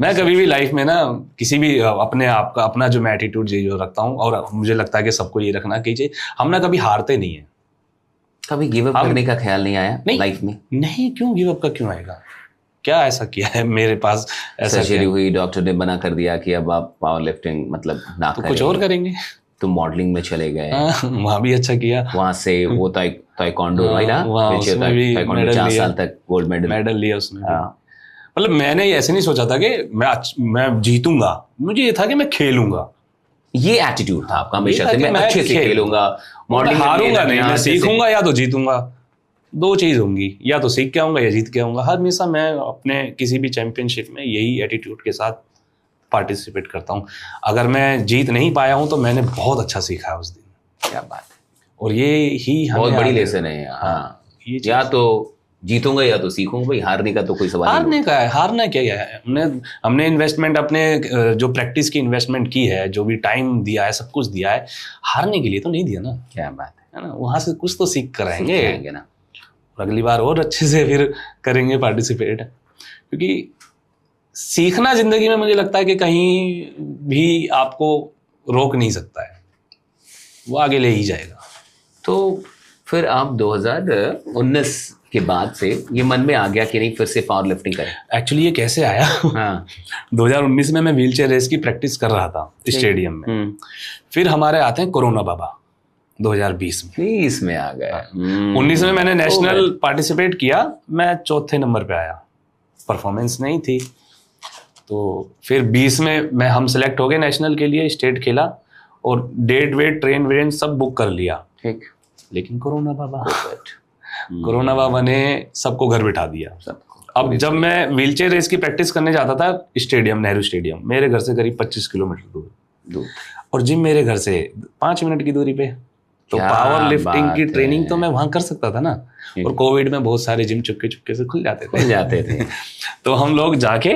मैं कभी भी लाइफ में ना किसी भी अपने आप का अपना जो मैं एटीट्यूड जो रखता हूँ, और मुझे लगता है कि सबको ये रखना चाहिए, हम ना कभी हारते नहीं है। कभी गिव अप करने का ख्याल नहीं आया लाइफ में? नहीं, क्यों गिव अप का क्यों आएगा? क्या ऐसा किया है मेरे पास? ऐसा सर्जरी हुई, डॉक्टर ने मना कर दिया कि अब आप पावर लिफ्टिंग मतलब ना तो कुछ और करेंगे। तो मॉडलिंग में चले गए, वहाँ भी अच्छा किया। वहाँ से वो ताइक्वांडो भाई ना, ताइक्वांडो 4 साल तक गोल्ड मेडल लिया उसमें। मतलब मैंने ऐसे नहीं सोचा था कि मैं जीतूंगा, मुझे ये था कि मैं खेलूंगा। ये एटीट्यूड था आपका हमेशा से, मैं अच्छे से खेलूंगा, मॉडलिंग हारूंगा नहीं, मैं सीखूंगा या तो जीतूंगा, 2 चीज होंगी, या तो सीख के आऊंगा या जीत के आऊंगा। हमेशा मैं अपने किसी भी चैंपियनशिप में यही एटीट्यूड के साथ पार्टिसिपेट करता हूँ। अगर मैं जीत नहीं पाया हूँ तो मैंने बहुत अच्छा सीखा है उस दिन। क्या बात है। और ये ही बहुत बड़ी लेसन है। हाँ, या तो जीतूंगा या तो सीखूंगा भाई, हारने का तो कोई सवाल नहीं। हारने का है, हारना क्या है? हमने इन्वेस्टमेंट, अपने जो प्रैक्टिस की इन्वेस्टमेंट की है, जो भी टाइम दिया है, सब कुछ दिया है, हारने के लिए तो नहीं दिया ना। क्या बात है ना, वहां से कुछ तो सीख कर आएंगे ना, और अगली बार और अच्छे से फिर करेंगे पार्टिसिपेट। क्योंकि सीखना जिंदगी में मुझे लगता है कि कहीं भी आपको रोक नहीं सकता है, वो आगे ले ही जाएगा। तो फिर आप 2019 के बाद से ये मन में आ गया कि नहीं फिर से पावर लिफ्टिंग करें? एक्चुअली ये कैसे आया? हाँ। 2019 में मैं व्हीलचेयर रेस की प्रैक्टिस कर रहा था स्टेडियम में। फिर हमारे आते हैं कोरोना बाबा। 2020 में। 20 में आ गए। 19 में मैंने नेशनल पार्टिसिपेट किया, मैं चौथे नंबर पे आया, परफॉर्मेंस नहीं थी। तो फिर 20 में हम सेलेक्ट हो गए नेशनल के लिए, स्टेट खेला और डेट वेट ट्रेन व्रेन सब बुक कर लिया। ठीक। लेकिन कोरोना बाबा ने सबको घर बिठा दिया। अब जब मैं व्हीलचेयर रेस की प्रैक्टिस करने जाता था स्टेडियम, नेहरू स्टेडियम, मेरे घर से करीब 25 किलोमीटर दूर, और जिम मेरे घर से 5 मिनट की दूरी पे। तो पावर लिफ्टिंग की ट्रेनिंग तो मैं वहां कर सकता था ना। और कोविड में बहुत सारे जिम चुपके से खुल जाते थे। तो हम लोग जाके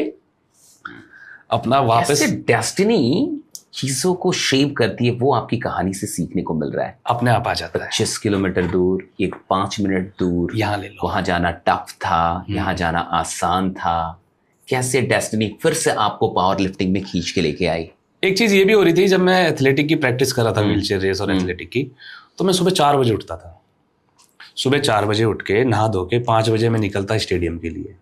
अपना वापस, डेस्टिनी चीजों को शेप करती है, वो आपकी कहानी से सीखने को मिल रहा है। अपने आप आ जाता है। 25 किलोमीटर दूर, एक 5 मिनट दूर, यहाँ ले लो। वहां जाना टफ था, यहाँ जाना आसान था। कैसे डेस्टिनी फिर से आपको पावर लिफ्टिंग में खींच के लेके आई? एक चीज ये भी हो रही थी, जब मैं एथलेटिक की प्रैक्टिस कर रहा था, व्हीलचेयर रेस और एथलेटिक की, तो मैं सुबह 4 बजे उठता था। सुबह 4 बजे उठ के नहा धो के 5 बजे मैं निकलता स्टेडियम के लिए।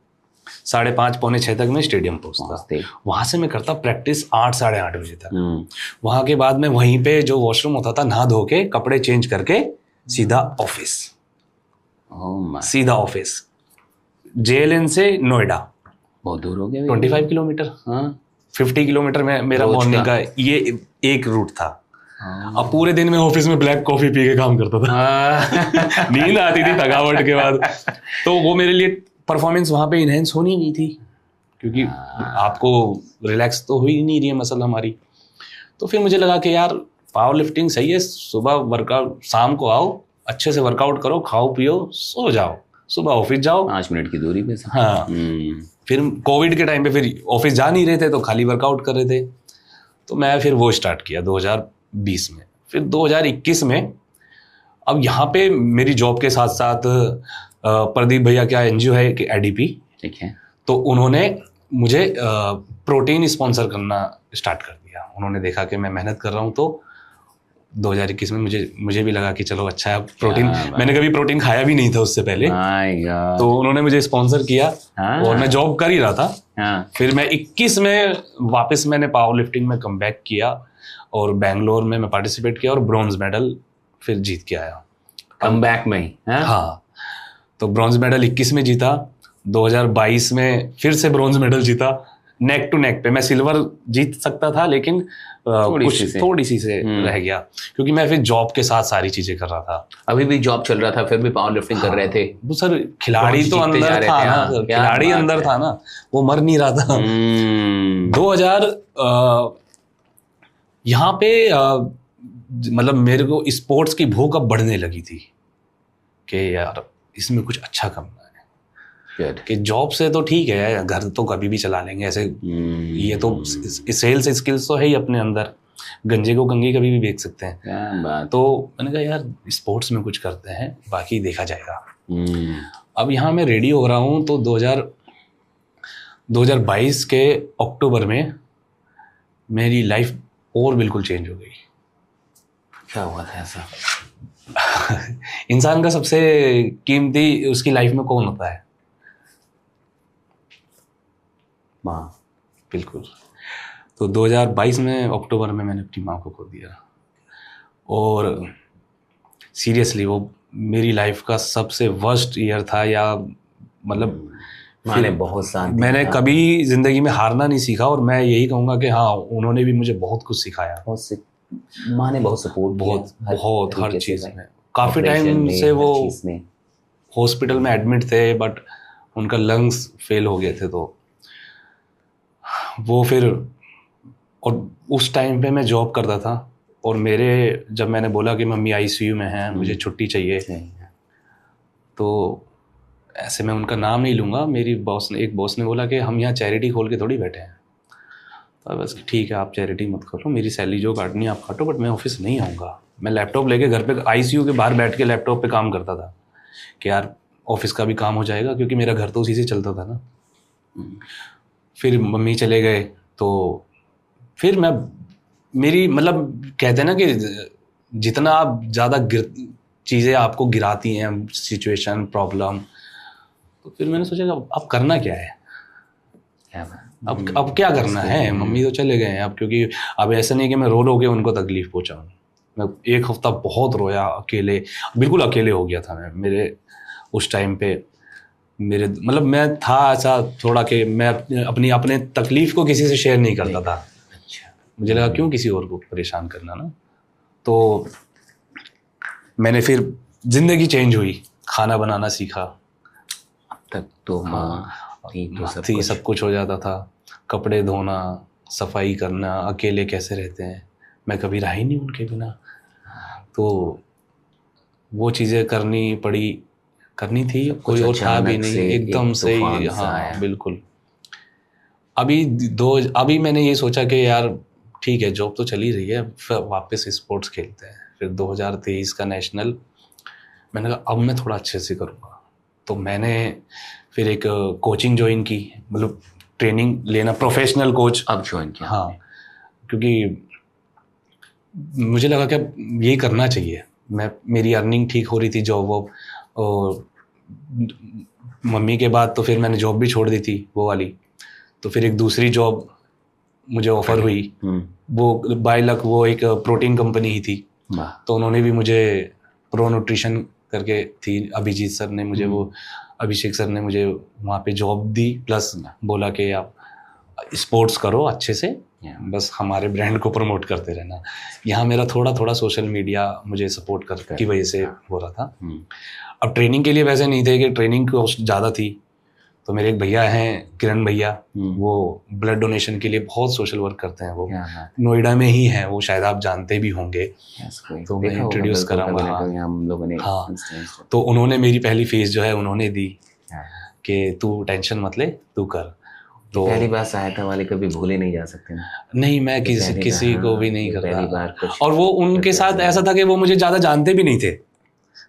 5:30 पौने 6 तक मैं स्टेडियम पहुंचता। वहां से मैं करता प्रैक्टिस 8 साढ़े 8 बजे तक। वहां के बाद मैं वहीं पे जो वॉशरूम होता था, नहा धो के कपड़े चेंज करके सीधा ऑफिस। सीधा ऑफिस JLN से नोएडा, बहुत दूर हो गया। 25 किलोमीटर। 50 किलोमीटर में मेरा मॉर्निंग का ये एक रूट था। अब पूरे दिन में ऑफिस में ब्लैक कॉफी पी के काम करता था। नींद आती थी थकावट के बाद। तो वो मेरे लिए परफॉर्मेंस वहां पे इनहेंस होनी नहीं थी, क्योंकि आपको रिलैक्स तो हो ही नहीं रही है मसल हमारी। तो फिर मुझे लगा कि यार पावर लिफ्टिंग सही है, सुबह वर्कआउट, शाम को आओ, अच्छे से वर्कआउट करो, खाओ पियो, सो जाओ, सुबह ऑफिस जाओ 5 मिनट की दूरी पे। हाँ। फिर कोविड के टाइम पे फिर ऑफिस जा नहीं रहे थे, तो खाली वर्कआउट कर रहे थे। तो मैं फिर वो स्टार्ट किया 2020 में। फिर 2021 में, अब यहाँ पे मेरी जॉब के साथ साथ प्रदीप भैया क्या एनजीओ है कि ADP, ठीक है, तो उन्होंने मुझे प्रोटीन स्पॉन्सर करना स्टार्ट कर दिया। उन्होंने देखा कि मैं मेहनत कर रहा हूँ, तो 2021 में मुझे भी लगा कि चलो अच्छा है प्रोटीन। मैंने कभी प्रोटीन खाया भी नहीं था उससे पहले, तो उन्होंने मुझे स्पॉन्सर किया। और मैं जॉब कर ही रहा था। फिर मैं 21 में वापस मैंने पावर लिफ्टिंग में कमबैक किया और बैंगलोर में मैं पार्टिसिपेट किया और ब्रॉन्ज मेडल फिर जीत के आया कमबैक में ही। हाँ, तो ब्रॉन्ज मेडल 21 में जीता। 2022 में फिर से ब्रॉन्ज मेडल जीता, नेक टू नेक पे। मैं सिल्वर जीत सकता था, लेकिन थोड़ी सी से रह गया, क्योंकि मैं फिर जॉब के साथ सारी चीजें कर रहा था। अभी भी जॉब चल रहा था, फिर भी पावर लिफ्टिंग कर रहे थे। वो सर खिलाड़ी तो अंदर था ना, खिलाड़ी अंदर था ना, वो मर नहीं रहा था। 2000 यहाँ पे मतलब मेरे को स्पोर्ट्स की भूख अब बढ़ने लगी थी कि यार इसमें कुछ अच्छा करना है। कि जॉब से तो ठीक है, घर तो कभी भी चला लेंगे ऐसे, ये तो सेल्स स्किल्स तो है ही अपने अंदर, गंजे को कंघी कभी भी बेच सकते हैं। तो मैंने कहा यार स्पोर्ट्स में कुछ करते हैं, बाकी देखा जाएगा। अब यहाँ मैं रेडी हो रहा हूँ, तो 2022 के अक्टूबर में मेरी लाइफ और बिल्कुल चेंज हो गई। क्या हुआ था ऐसा? इंसान का सबसे कीमती उसकी लाइफ में कौन होता है? माँ। बिल्कुल। तो 2022 में अक्टूबर में मैंने अपनी माँ को खो दिया, और सीरियसली वो मेरी लाइफ का सबसे वर्स्ट ईयर था। या मतलब मैंने कभी जिंदगी में हारना नहीं सीखा, और मैं यही कहूँगा कि हाँ, उन्होंने भी मुझे बहुत कुछ सिखाया। माँ ने बहुत सपोर्ट बहुत हर चीज़ में। काफ़ी टाइम से वो हॉस्पिटल में एडमिट थे, बट उनका लंग्स फेल हो गए थे, तो वो फिर, और उस टाइम पे मैं जॉब करता था, और जब मैंने बोला कि मम्मी ICU में है, मुझे छुट्टी चाहिए, तो ऐसे मैं उनका नाम नहीं लूँगा, एक बॉस ने बोला कि हम यहाँ चैरिटी खोल के थोड़ी बैठे हैं, तो बस ठीक है आप चैरिटी मत करो, मेरी सैलरी जो काटनी है आप काटो, बट मैं ऑफिस नहीं आऊँगा। मैं लैपटॉप लेके घर पे ICU के बाहर बैठ के लैपटॉप पे काम करता था कि यार ऑफिस का भी काम हो जाएगा, क्योंकि मेरा घर तो उसी से चलता था ना। फिर मम्मी चले गए, तो फिर मेरी मतलब कहते हैं ना कि जितना आप ज़्यादा चीज़ें आपको गिराती हैं, सिचुएशन, प्रॉब्लम, तो फिर मैंने सोचा अब करना क्या है, अब क्या करना है। मम्मी तो चले गए हैं अब, क्योंकि अब ऐसा नहीं कि मैं रो के उनको तकलीफ पहुंचाऊं। मैं एक हफ्ता बहुत रोया, अकेले, बिल्कुल अकेले हो गया था मैं। मेरे उस टाइम पे मेरे मतलब मैं था ऐसा थोड़ा कि मैं अपनी अपने तकलीफ को किसी से शेयर नहीं करता था। अच्छा। मुझे लगा क्यों किसी और को परेशान करना ना। तो मैंने फिर जिंदगी चेंज हुई, खाना बनाना सीखा। अब तक तो माँ थी तो सब थी, कुछ। सब कुछ हो जाता था। कपड़े धोना, सफाई करना, अकेले कैसे रहते हैं, मैं कभी रहा ही नहीं उनके बिना। तो वो चीज़ें करनी पड़ी, करनी थी, कोई और था भी नहीं, एकदम से ही। हाँ बिल्कुल। अभी मैंने ये सोचा कि यार ठीक है, जॉब तो चली रही है, फिर वापस स्पोर्ट्स खेलते हैं। फिर 2023 का नेशनल, मैंने कहा अब मैं थोड़ा अच्छे से करूँगा। तो मैंने फिर एक कोचिंग ज्वाइन की, मतलब ट्रेनिंग लेना, प्रोफेशनल कोच अब ज्वाइन किया। हाँ, क्योंकि मुझे लगा कि यही करना चाहिए। मेरी अर्निंग ठीक हो रही थी, जॉब वॉब, और मम्मी के बाद तो फिर मैंने जॉब भी छोड़ दी थी वो वाली। तो फिर एक दूसरी जॉब मुझे ऑफर हुई, वो बाय लक वो एक प्रोटीन कंपनी ही थी। तो उन्होंने भी मुझे प्रो न्यूट्रिशन करके थी, अभिजीत सर ने मुझे वो अभिषेक सर ने मुझे वहाँ पे जॉब दी, प्लस बोला कि आप स्पोर्ट्स करो अच्छे से, बस हमारे ब्रांड को प्रमोट करते रहना। यहाँ मेरा थोड़ा थोड़ा सोशल मीडिया मुझे सपोर्ट कर की वजह से हो रहा था। अब ट्रेनिंग के लिए वैसे नहीं थे कि ट्रेनिंग कॉस्ट ज़्यादा थी। तो मेरे एक भैया हैं, किरण भैया, वो ब्लड डोनेशन के लिए बहुत सोशल वर्क करते हैं। वो नोएडा में ही हैं, वो शायद आप जानते भी होंगे। तो मैं इंट्रोड्यूस कराऊंगा। हाँ, तो उन्होंने मेरी पहली फीस जो है उन्होंने दी कि तू टेंशन मत ले, तू कर। तो पहली बार सहायता वाले कभी भूले नहीं जा सकते ना। नहीं, मैं किसी को भी नहीं करता। और वो उनके साथ ऐसा था कि वो मुझे ज़्यादा जानते भी नहीं थे,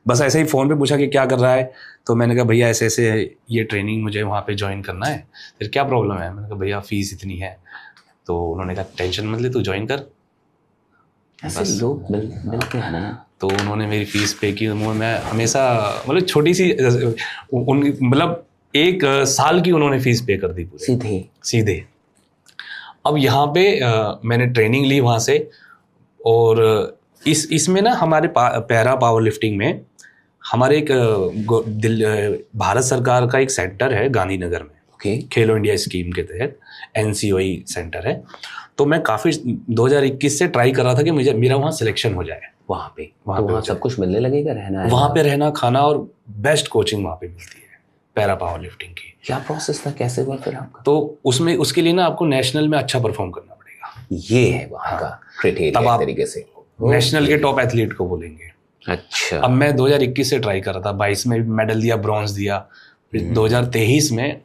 बस ऐसे ही फ़ोन पे पूछा कि क्या कर रहा है। तो मैंने कहा भैया ऐसे ऐसे ये ट्रेनिंग मुझे वहाँ पे ज्वाइन करना है, फिर क्या प्रॉब्लम है। मैंने कहा भैया फ़ीस इतनी है। तो उन्होंने कहा टेंशन मत ले, तू ज्वाइन कर। ऐसे लोग मिलते हैं ना। तो उन्होंने मेरी फ़ीस पे की। मैं हमेशा मतलब छोटी सी मतलब 1 साल की उन्होंने फ़ीस पे कर दी पूरी सीधे। अब यहाँ पे मैंने ट्रेनिंग ली वहाँ से। और इसमें ना हमारे पैरा पावर लिफ्टिंग में हमारे एक भारत सरकार का एक सेंटर है गांधीनगर में, खेलो इंडिया स्कीम के तहत NCOI सेंटर है। तो मैं काफ़ी 2021 से ट्राई कर रहा था कि मेरा वहाँ सिलेक्शन हो जाए। वहाँ पे सब कुछ मिलने लगेगा, रहना है वहाँ पे, रहना खाना, और बेस्ट कोचिंग वहाँ पे मिलती है पैरा पावर लिफ्टिंग की। क्या प्रोसेस था, कैसे हुआ फिर आपका? तो उसके लिए ना आपको नेशनल में अच्छा परफॉर्म करना पड़ेगा। ये है वहाँ का क्राइटेरिया। तब आप तरीके से नेशनल के टॉप एथलीट को बोलेंगे। अच्छा। अब मैं 2021 से ट्राई कर रहा था, 22 में मेडल दिया, ब्रॉन्ज दिया। फिर 2023 में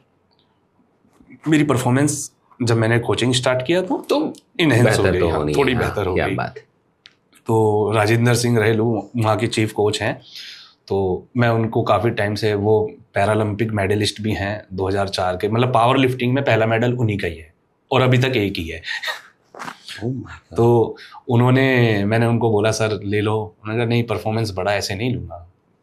मेरी परफॉर्मेंस जब मैंने कोचिंग स्टार्ट किया तो इनहेंस हो गई, थोड़ी बेहतर हो गई। तो राजेंद्र सिंह रहेलू वहाँ के चीफ कोच हैं। तो मैं उनको काफ़ी टाइम से, वो पैरालंपिक मेडलिस्ट भी हैं 2004 के, मतलब पावर लिफ्टिंग में पहला मेडल उन्हीं का ही है और अभी तक एक ही है। तो मैंने उनको बोला सर ले लो। उन्होंने कहा नहीं, परफॉर्मेंस बड़ा ऐसे नहीं लूँगा।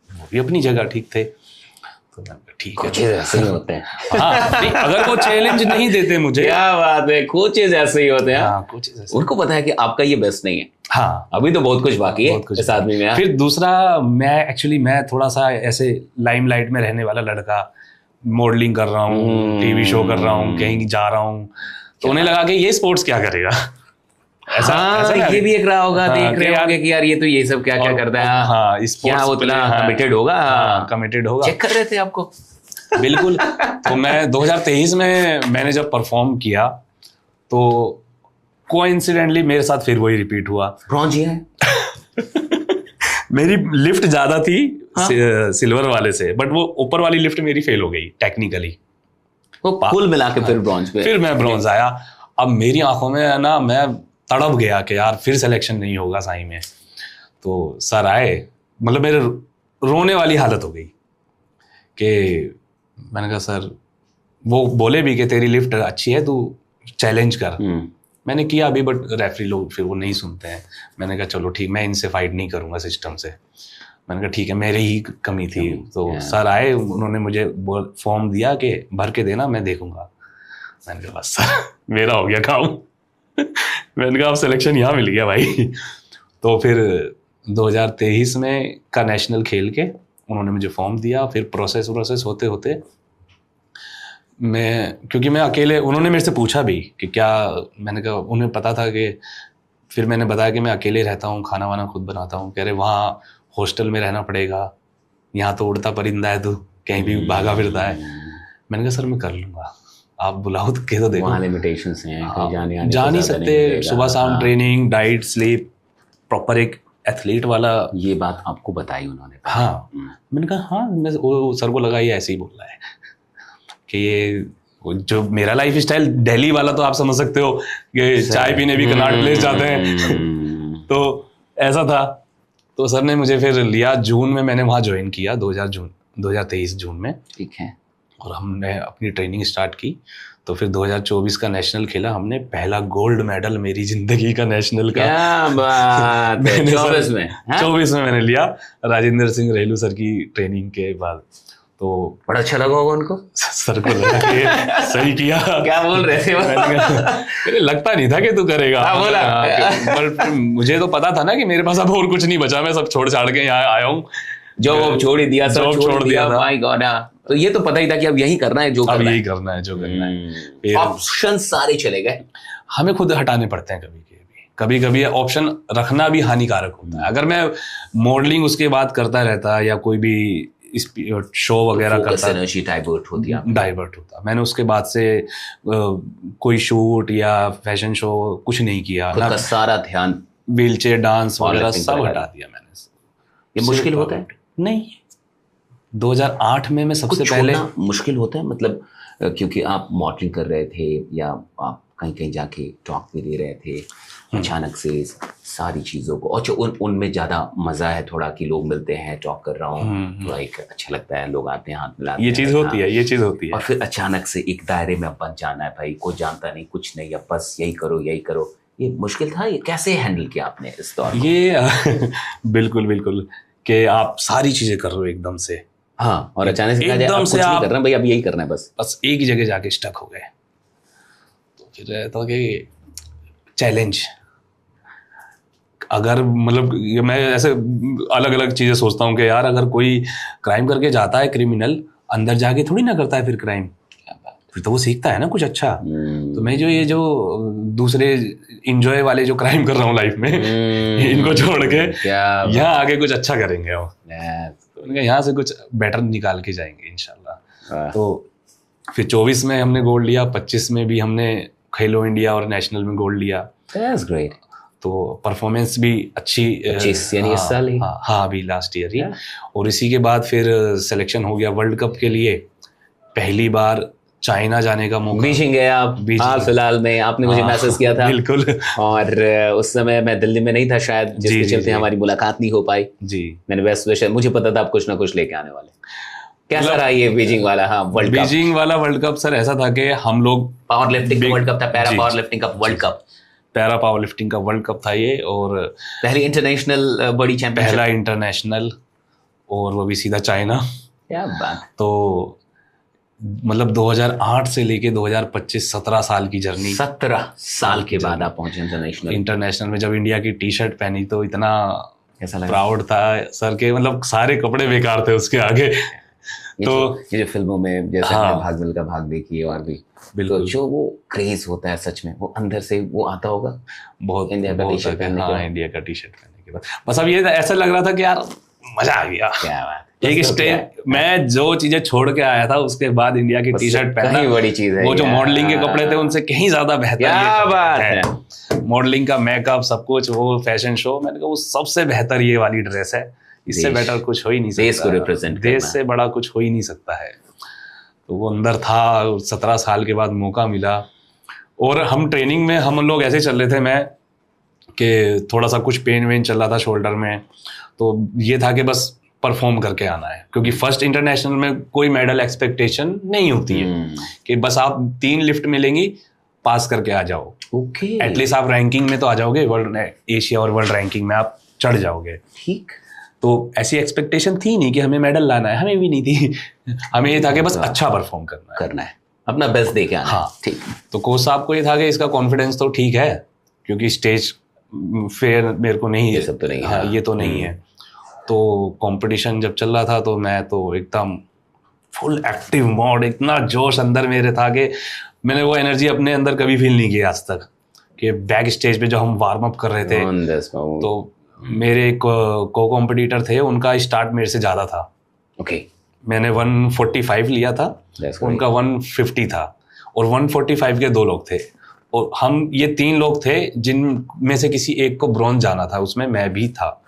वो भी अपनी जगह ठीक थे। तो ठीक है, कोचेज ऐसे ही होते हैं। हाँ, नहीं, अगर वो चैलेंज नहीं देते मुझे। क्या बात है, कोचेज ऐसे ही होते हैं। हाँ, कोचेज ऐसे। उनको पता है कि आपका ये बेस्ट नहीं है। हाँ, अभी तो बहुत कुछ बाकी है इस आदमी में। फिर दूसरा, मैं थोड़ा सा ऐसे लाइमलाइट में रहने वाला लड़का, मॉडलिंग कर रहा हूँ, टीवी शो कर रहा हूँ, कहीं जा रहा हूँ। तो उन्हें लगा कि ये स्पोर्ट्स क्या करेगा। ऐसा ये भी एक रहा होगा, देख रहे होंगे कि यार ये तो ये सब क्या क्या करता है। हाँ, क्या वो इतना कमिटेड होगा। कमिटेड होगा। चेक कर रहे थे आपको। बिल्कुल। तो मैं 2023 में मैंने जब परफॉर्म किया तो कोइंसिडेंटली मेरे साथ फिर वही रिपीट हुआ। ब्रॉन्ज है। मेरी लिफ्ट ज्यादा थी सिल्वर वाले से, बट वो ऊपर वाली लिफ्ट मेरी फेल हो गई टेक्निकली। वो कुल मिला के फिर ब्रॉन्ज पे, फिर मैं ब्रॉन्ज आया। अब मेरी आंखों में ना मैं तड़प गया कि यार फिर सिलेक्शन नहीं होगा साई में। तो सर आए, मतलब मेरे रोने वाली हालत हो गई कि मैंने कहा सर, वो बोले भी कि तेरी लिफ्ट अच्छी है, तू चैलेंज कर। मैंने किया अभी, बट रेफरी लोग फिर वो नहीं सुनते हैं। मैंने कहा चलो ठीक, मैं इनसे फाइट नहीं करूंगा सिस्टम से। मैंने कहा ठीक है, मेरी ही कमी थी। तो सर आए, उन्होंने मुझे फॉर्म दिया कि भर के देना, मैं देखूंगा। मैंने कहा बस सर मेरा हो गया काम। मैंने कहा अब सिलेक्शन यहाँ मिल गया भाई। तो फिर 2023 में का नेशनल खेल के उन्होंने मुझे फॉर्म दिया। फिर प्रोसेस होते होते क्योंकि मैं अकेले, उन्होंने मेरे से पूछा भी कि क्या, मैंने कहा, उन्हें पता था कि, फिर मैंने बताया कि मैं अकेले रहता हूँ, खाना वाना खुद बनाता हूँ। कह रहे वहाँ हॉस्टल में रहना पड़ेगा, यहाँ तो उड़ता परिंदा है, तू कहीं भी भागा फिरता है। मैंने कहा सर मैं कर लूँगा, आप बुलाओ तो कह तो देखो। वहाँ लिमिटेशंस हैं, कहीं जा नहीं सकते, सुबह शाम ट्रेनिंग, डाइट, स्लीप, प्रॉपर एक एथलीट वाला। ये बात आपको बताई उन्होंने? हाँ। मैंने कहा हाँ, मैं सर को लगा ये ऐसे ही बोल रहा है कि ये जो मेरा लाइफ स्टाइल दिल्ली वाला, तो आप समझ सकते हो कि चाय पीने भी कनॉट प्लेस जाते हैं। तो ऐसा था। तो सर ने मुझे फिर लिया, जून में मैंने वहाँ ज्वाइन किया, 2023 जून में। ठीक है। और हमने अपनी ट्रेनिंग स्टार्ट की। तो फिर 2024 का नेशनल खेला हमने, पहला गोल्ड मेडल मेरी जिंदगी का नेशनल का। क्या बात है। 24 में मैंने लिया, राजेंद्र सिंह रेलू सर की ट्रेनिंग के बाद। तो बड़ा अच्छा लगा होगा उनको? सर को लगा कि सही किया। क्या बोल रहे थे? लगता नहीं था कि तू करेगा। बोला। पर मुझे तो पता था ना कि मेरे पास अब और कुछ नहीं बचा, मैं सब छोड़ छाड़ के यहाँ आया हूँ। जॉब छोड़ ही दिया, सब छोड़ दिया। My God. तो ये तो पता ही था कि अब यही करना है, जो करना है। ऑप्शन सारे चले गए। हमें खुद हटाने पड़ते हैं कभी कभी ऑप्शन रखना भी हानिकारक होता है। अगर मैं मॉडलिंग उसके बाद करता रहता या कोई भी शो वगैरह करता, एनर्जी डाइवर्ट होता। मैंने उसके बाद से कोई शूट या फैशन शो कुछ नहीं किया, खुद का सारा ध्यान व्हीलचेयर, डांस वगैरह सब हटा दिया मैंने। ये मुश्किल होता है? नहीं, 2008 में मैं सबसे पहले। मुश्किल होता है मतलब, क्योंकि आप मॉडलिंग कर रहे थे या आप कहीं कहीं जाके टॉक भी दे रहे थे, अचानक से सारी चीज़ों को, और उनमें ज़्यादा मज़ा है थोड़ा कि लोग मिलते हैं, टॉक कर रहा हूँ तो एक अच्छा लगता है, लोग आते हैं, हाथ मिलाते हैं, ये चीज़ होती है। और फिर अचानक से एक दायरे में अब बन जाना है, भाई कोई जानता नहीं, कुछ नहीं, अब बस यही करो। ये मुश्किल था? ये कैसे हैंडल किया आपने इस दौर में? ये बिल्कुल कि आप सारी चीज़ें कर रहे हो एकदम से। हाँ, और अचानक से एकदम से आप कर रहे हैं, भाई अब यही करना है, बस एक ही जगह जाके स्टक हो गए। तो फिर रहता कि चैलेंज, अगर मतलब मैं ऐसे अलग अलग चीज़ें सोचता हूँ कि यार अगर कोई क्राइम करके जाता है, क्रिमिनल अंदर जाके थोड़ी ना करता है फिर क्राइम, फिर तो वो सीखता है ना कुछ अच्छा। तो मैं ये जो दूसरे इंजॉय वाले जो क्राइम कर रहा हूँ लाइफ में, इनको छोड़ के यहाँ आगे कुछ अच्छा करेंगे हम, तो यहाँ से कुछ बेटर निकाल के जाएंगे इंशाल्लाह। तो फिर 24 में हमने गोल्ड लिया, 25 में भी हमने खेलो इंडिया और नेशनल में गोल्ड लिया। That's great. तो परफॉर्मेंस भी अच्छी, यानी इस साल ही? हाँ अभी लास्ट ईयर ही। और इसी के बाद फिर सिलेक्शन हो गया वर्ल्ड कप के लिए। पहली बार चाइना जाने का मौका। बीजिंग गए आप? हाल फिलहाल में आपने मुझे मैसेज किया था। बिल्कुल। और उस समय मैं दिल्ली में नहीं था शायद, जिसके चलते हमारी मुलाकात नहीं हो पाई जी। मैंने बेस्ट विशेस, मुझे पता था आप कुछ ना कुछ लेके आने वाले। कैसा रहा ये बीजिंग वाला? हाँ, बीजिंग वाला वर्ल्ड कप सर ऐसा था कि हम लोग, पावर लिफ्टिंग का वर्ल्ड कप था, पैरा पावर लिफ्टिंग का world cup, para powerlifting का वर्ल्ड कप था ये, और पहली इंटरनेशनल बड़ी चैंपियनशिप, पहला इंटरनेशनल, और वो भी सीधा चाइना। क्या बात। तो मतलब 2008 से लेके 2025 17 साल की जर्नी। 17 साल के बाद आप पहुंचे इंटरनेशनल में। जब इंडिया की टी शर्ट पहनी तो इतना प्राउड था सर के, मतलब सारे कपड़े बेकार थे उसके आगे। तो ये जो फिल्मों में जैसे भाग मिल्खा भाग देखिए और भी, बिल्कुल, तो जो वो क्रेज होता है सच में, वो अंदर से वो आता होगा बहुत। इंडिया का टी शर्ट पहनने के बाद, इंडिया का टी शर्ट पहनने के बाद बस अब ये ऐसा लग रहा था कि यार मजा आ गया। क्या बात। एक स्टेप, मैं जो चीजें छोड़ के आया था उसके बाद इंडिया की टी शर्ट पहना, बड़ी चीज है। वो जो मॉडलिंग के कपड़े थे उनसे कहीं ज्यादा बेहतर। क्या बात है। मॉडलिंग का मेकअप सब कुछ, वो फैशन शो, मैंने कहा वो सबसे बेहतर ये वाली ड्रेस है, इससे बेटर कुछ हो ही नहीं सकता। देश को रिप्रेजेंट, देश से बड़ा कुछ हो ही नहीं सकता है। तो वो अंदर था। 17 साल के बाद मौका मिला। और हम ट्रेनिंग में हम लोग ऐसे चल रहे थे, मैं कि थोड़ा सा कुछ पेन वेन चल रहा था शोल्डर में, तो ये था कि बस परफॉर्म करके आना है, क्योंकि फर्स्ट इंटरनेशनल में कोई मेडल एक्सपेक्टेशन नहीं होती है कि बस आप 3 लिफ्ट मिलेंगी, पास करके आ जाओ। ओके, एटलीस्ट आप रैंकिंग में तो आ जाओगे, वर्ल्ड एशिया और वर्ल्ड रैंकिंग में आप चढ़ जाओगे। ठीक। तो ऐसी एक्सपेक्टेशन थी नहीं कि हमें मेडल लाना है, हमें भी नहीं थी। हमें ये था कि बस अच्छा परफॉर्म करना है, अपना बेस्ट दे के आना। हाँ ठीक। तो कोच साहब को ये था कि इसका कॉन्फिडेंस तो ठीक है, क्योंकि स्टेज फेयर मेरे को नहीं, ये सब तो नहीं है। हाँ ये तो नहीं है। तो कंपटीशन जब चल रहा था तो मैं तो एकदम फुल एक्टिव मोड, इतना जोश अंदर मेरे था कि मैंने वो एनर्जी अपने अंदर कभी फील नहीं की आज तक। कि बैक स्टेज पे जो हम वार्म अप कर रहे थे तो मेरे एक को कॉम्पिटिटर थे, उनका स्टार्ट मेरे से ज़्यादा था। ओके, मैंने 145 लिया था, उनका 150 था, और 145 के 2 लोग थे, और हम ये 3 लोग थे जिनमें से किसी एक को ब्रॉन्ज जाना था, उसमें मैं भी था।